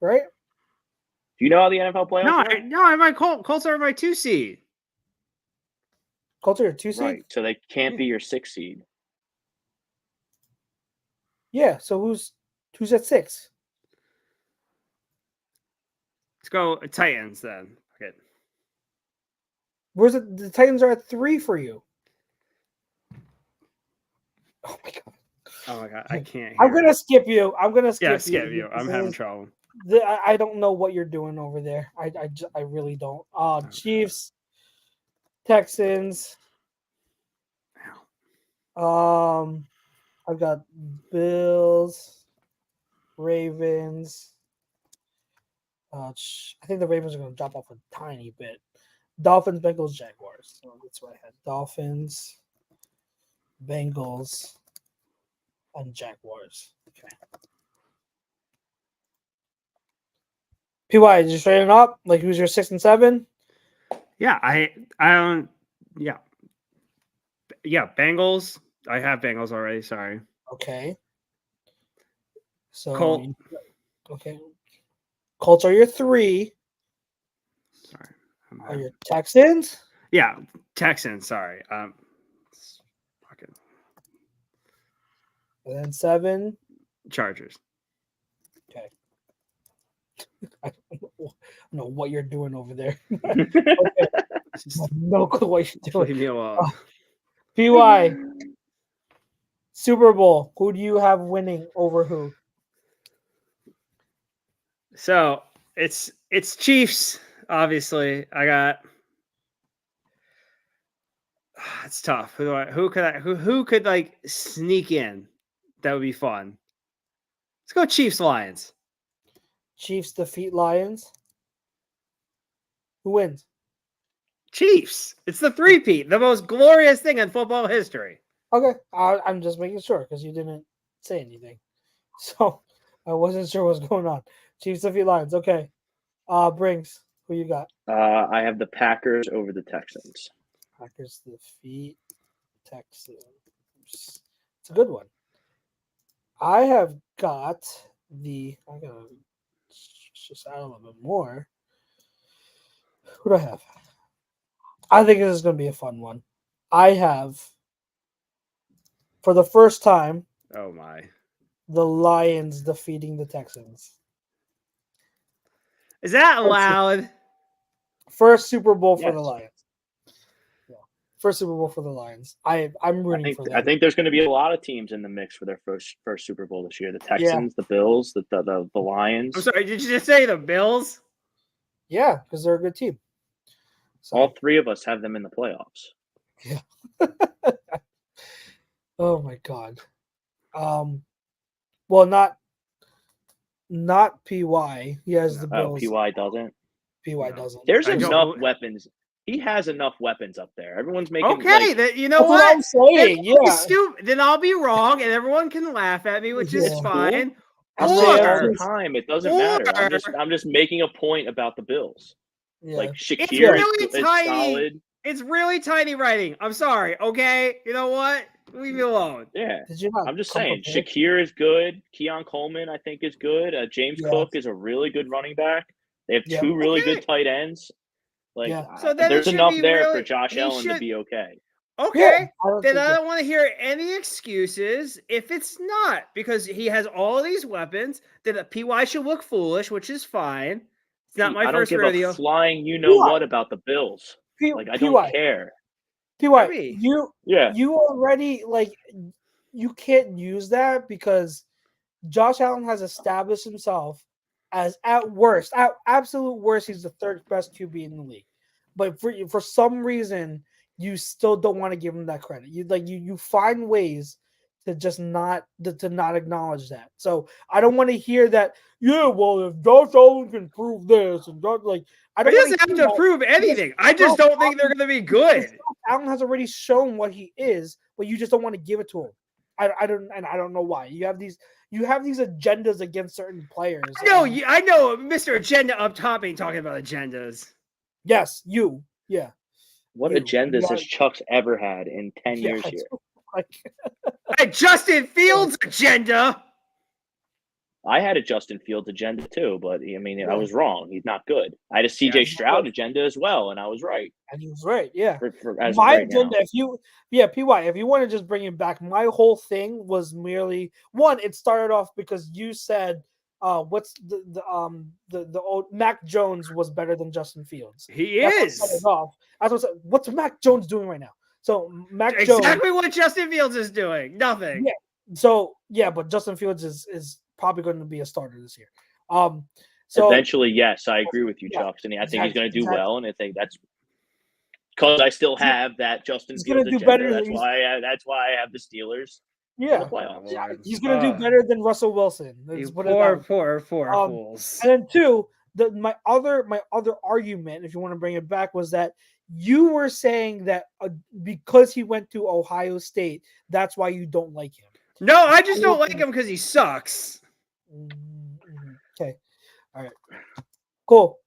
right? Do you know how the NFL playoffs work? My Colts are my 2 seed. Colts are your 2 seed. Right, so they can't be your 6 seed. Yeah. So who's at 6? Let's go Titans then. Okay. Where's it? The Titans are at 3 for you. Oh my god. Oh my god, I can't hear. I'm gonna skip you. I'm gonna skip Yeah, you. skip you. I'm because having trouble. I don't know what you're doing over there. I really don't. Chiefs, Texans. I've got Bills, Ravens. I think the Ravens are going to drop off a tiny bit. Dolphins, Bengals, Jaguars. So that's what I had. Dolphins, Bengals, and Jaguars. Okay. PY, just straighten up. Like, who's your 6 and 7? Yeah, I don't. Yeah, Bengals. I have Bengals already. Sorry. Okay. So Colt. Okay. Colts are your 3. Sorry. Are your Texans? Yeah, Texans. Sorry. Fucking And then 7. Chargers. Okay. I don't know what you're doing over there. Just No clue what you're doing. leave me alone. PY. Super Bowl. Who do you have winning over who? So it's Chiefs. Obviously, I got. It's tough. Who could like sneak in? That would be fun. Let's go Chiefs Lions. Chiefs defeat Lions. Who wins? Chiefs. It's the three-peat, the most glorious thing in football history. Okay. I'm just making sure because you didn't say anything. So I wasn't sure what's going on. Chiefs defeat Lions. Okay. Brings. Who you got? I have the Packers over the Texans. Packers defeat Texans. It's a good one. I have got I gotta just add a little bit more. Who do I have? I think this is going to be a fun one. I have, for the first time, Oh my! the Lions defeating the Texans. Is that allowed? First Super Bowl for Yes. the Lions. Yeah. First Super Bowl for the Lions. I'm rooting for them. I think there's going to be a lot of teams in the mix for their first Super Bowl this year. The Texans, the Bills, the Lions. I'm sorry. Did you just say the Bills? Yeah, because they're a good team. So, All 3 of us have them in the playoffs. yeah. Oh my god. Well, not PY. He has the Oh, Bills. PY doesn't. PY doesn't. There's I don't- enough weapons. He has enough weapons up there. Everyone's making Okay, like, you know That's what I'm saying. Then I'll be Yeah. stupid. Then I'll be wrong, and everyone can laugh at me, which is Yeah. fine. I say it all Or- the time. It doesn't matter. I'm just making a point about the Bills. Yeah. Like It's Shakir really is tiny. solid. It's really tiny writing. I'm sorry. Okay, you know what? Leave me alone. Yeah. Did you not? I'm just come saying, prepared? Shakir is good. Keon Coleman, I think, is good. James Yeah. Cook is a really good running back. They have Yeah. 2 really Okay. good tight ends. Like, Yeah. So then it there's should enough be there really- for Josh he Allen to should- be okay. Okay. Yeah, I don't Then think I that- don't want to hear any excuses if it's not, because he has all of these weapons. Then a PY should look foolish, which is fine. It's not my I don't first give rodeo. a flying you know PY. what about the Bills. Like, I PY. don't care. PY, Maybe. Yeah. you already you can't use that because Josh Allen has established himself as at absolute worst, he's the 3rd best QB in the league. But for some reason, you still don't want to give him that credit. You find ways to just not acknowledge that. So I don't want to hear that. Yeah, well, if Josh Allen can prove this and I He don't want doesn't have to prove anything. I just don't think they're going to be good. Allen has already shown what he is, but you just don't want to give it to him. I don't know why. You have these agendas against certain players. I know, Mr. Agenda up top ain't talking about agendas. Yes, you. Yeah. What You agendas got- has Chuck's ever had in 10 years Yeah, here? Hey, Justin Fields' agenda. I had a Justin Fields agenda too, but I mean, I Yeah. was wrong. He's not good. I had a CJ he's not Stroud good. agenda as well, and I was right. And he was right. Yeah. As of My right now. agenda, PY, if you want to just bring him back, my whole thing was merely one, it started off because you said what's the old Mac Jones was better than Justin Fields. He That's what set is it off. That's what said, what's Mac Jones doing right now? So Mac Jones, exactly what Justin Fields is doing. Nothing. yeah. So yeah, but Justin Fields is probably going to be a starter this year. So Eventually, yes, I agree with you, yeah, Chucks, and I think he's going to do exactly. well. And I think that's because I still have that Justin He's going Fields to do agenda. better. That's why I have the Steelers in the Yeah, playoffs. yeah, he's going to do better than Russell Wilson. Let's You put it that poor way. Um, fools. And then two, my other argument, if you want to bring it back, was that you were saying that because he went to Ohio State, that's why you don't like him. No, I just don't like him because he sucks. Okay, all right, cool.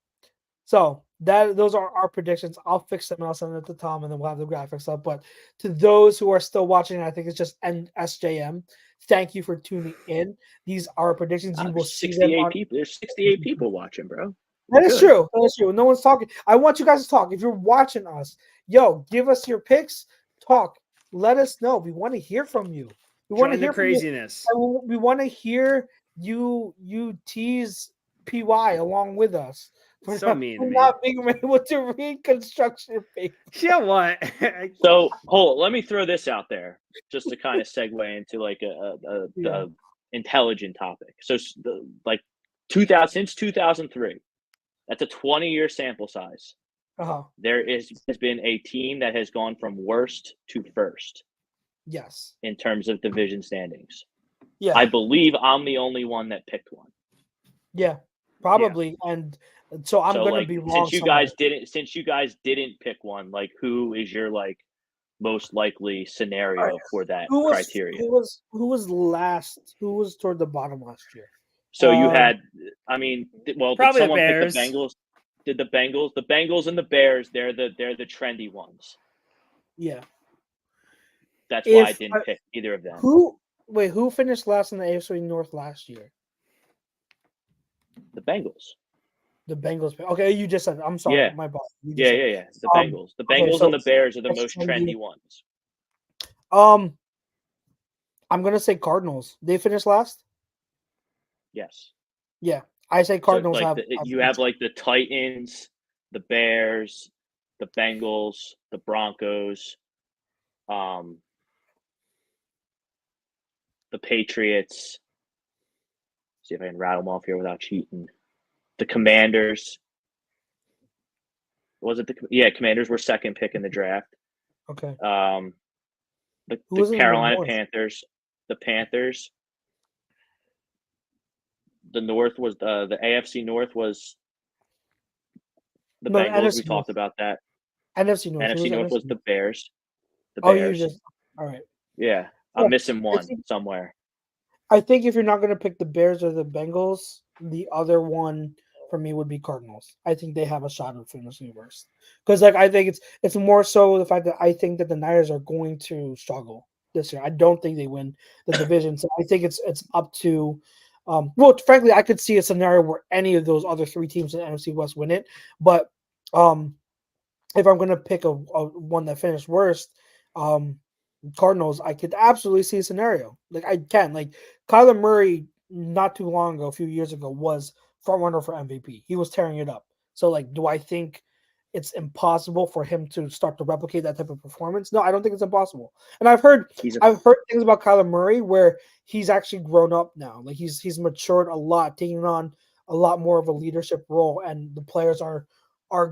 So those are our predictions. I'll fix them and I'll send it to Tom, and then we'll have the graphics up. But to those who are still watching, I think it's just SJM. Thank you for tuning in. These are predictions. You will see them on. People. There's 68 people watching, bro. That is true. That is true. No one's talking. I want you guys to talk. If you're watching us, give us your picks. Talk. Let us know. We want to hear from you. We want to hear craziness. From you. We want to hear you tease PY along with us. We're so mean to me. Not being able to read construction paper. Yeah, what? So hold on, let me throw this out there just to kind of segue into like a intelligent topic. So like 2000 since 2003. That's a 20-year sample size. There has been a team that has gone from worst to first. Yes. In terms of division standings. Yeah. I believe I'm the only one that picked one. Yeah, probably. Yeah. And so I'm going to be wrong. Since you guys didn't pick one, like who is your like most likely scenario for that criteria? Who was last? Who was toward the bottom last year? So you had, I mean, well, probably did someone the Bears. Pick the Bengals? Did the Bengals and the Bears? They're the trendy ones. Yeah, that's why I didn't pick either of them. Who finished last in the AFC North last year? The Bengals. The Bengals. Okay, you just said. I'm sorry, my bad. Yeah. The Bengals. The Bengals and the Bears are the most trendy ones. I'm gonna say Cardinals. They finished last. Yes. Yeah, I say Cardinals so, you have like the Titans, the Bears, the Bengals, the Broncos, the Patriots. See if I can rattle them off here without cheating. The Commanders. Was it Commanders were second pick in the draft. Okay. The Carolina Panthers. The Panthers. The North was the AFC North was the Bengals. NFC we talked about that. NFC North. NFC North was the Bears. The Bears. All right. Yeah, I'm missing one somewhere. I think if you're not going to pick the Bears or the Bengals, the other one for me would be Cardinals. I think they have a shot of finishing worst because, like, I think it's more so the fact that I think that the Niners are going to struggle this year. I don't think they win the division, so I think it's up to. Well, frankly, I could see a scenario where any of those other three teams in the NFC West win it, but if I'm going to pick a one that finished worst, Cardinals, I could absolutely see a scenario. Like I can. Like Kyler Murray, not too long ago, a few years ago, was front runner for MVP. He was tearing it up. So, like, do I think it's impossible for him to start to replicate that type of performance? No, I don't think it's impossible. And I've heard things about Kyler Murray where he's actually grown up now. Like he's matured a lot, taking on a lot more of a leadership role, and the players are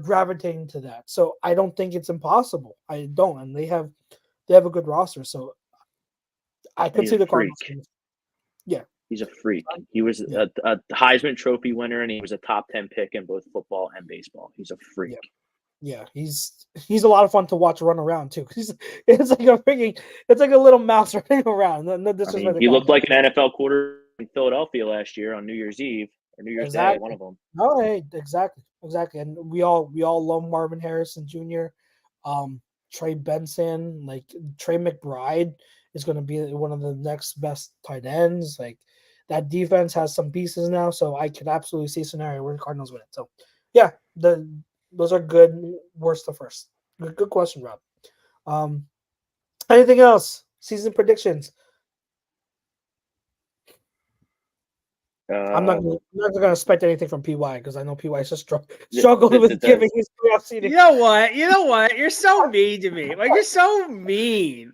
gravitating to that. So I don't think it's impossible. I don't, and they have a good roster. So I could see the Cardinals. Yeah. He's a freak. He was a Heisman Trophy winner, and he was a top 10 pick in both football and baseball. He's a freak. Yeah, he's a lot of fun to watch run around too. It's like a little mouse running around. No, he looked like an NFL quarterback in Philadelphia last year on New Year's Eve or New Year's Day. One of them. Oh, hey, exactly. And we all love Marvin Harrison Jr., Trey Benson, like Trey McBride is going to be one of the next best tight ends. Like that defense has some pieces now, so I could absolutely see a scenario where the Cardinals win it. So, yeah, those are good. Worst to first. Good question, Rob. Anything else? Season predictions. I'm not gonna expect anything from PY because I know PY just The- struggled the- with the- giving his playoff seeding. You know what? You know what? You're so mean to me. Like you're so mean.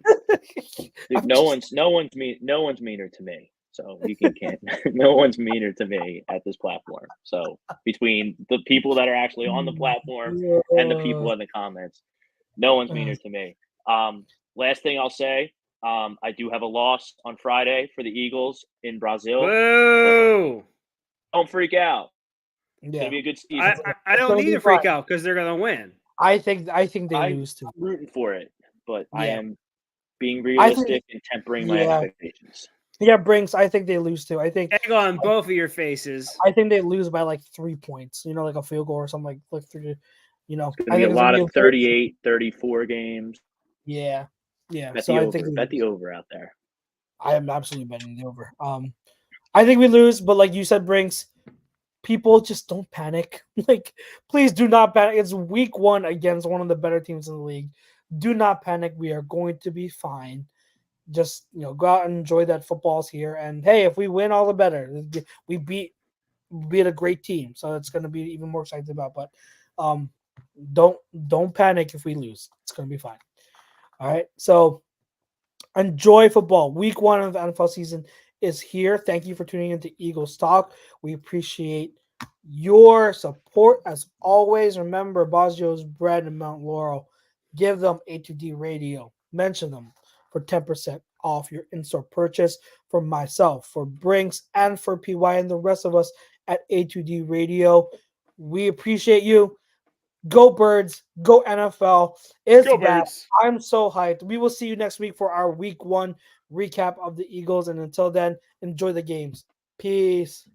Dude, no one's meaner to me. So you can't no one's meaner to me at this platform. So between the people that are actually on the platform and the people in the comments, no one's meaner to me. Last thing I'll say, I do have a loss on Friday for the Eagles in Brazil. Whoa. Don't freak out. It's Yeah, gonna be a good season. I don't gonna need be to freak fun. out because they're gonna win. I think they I'm lose too. rooting for it, but I Yeah. am being I think realistic and tempering my yeah. expectations. Yeah, Brinks. I think they lose too. Egg on both of your faces. I think they lose by like 3 points. You know, like a field goal or something like 3. You know, It's I gonna be think a it's gonna lot be of 38, 34 games. Yeah, yeah. Bet So the I over. think Bet the over out there. I am absolutely betting the over. I think we lose, but like you said, Brinks, people just don't panic. Like, please do not panic. It's week 1 against one of the better teams in the league. Do not panic. We are going to be fine. Just go out and enjoy that football's here. And hey, if we win, all the better. We beat a great team, so it's going to be even more excited about. But don't panic if we lose. It's going to be fine. All right. So enjoy football. Week 1 of the NFL season is here. Thank you for tuning into Eagles Talk. We appreciate your support as always. Remember, Baggio's Bread and Mount Laurel. Give them A2D Radio. Mention them for 10% off your in-store purchase. For myself, for Brinks, and for PY and the rest of us at A2D Radio. We appreciate you. Go Birds. Go NFL. It's Go wrap. Birds. I'm so hyped. We will see you next week for our week 1 recap of the Eagles. And until then, enjoy the games. Peace.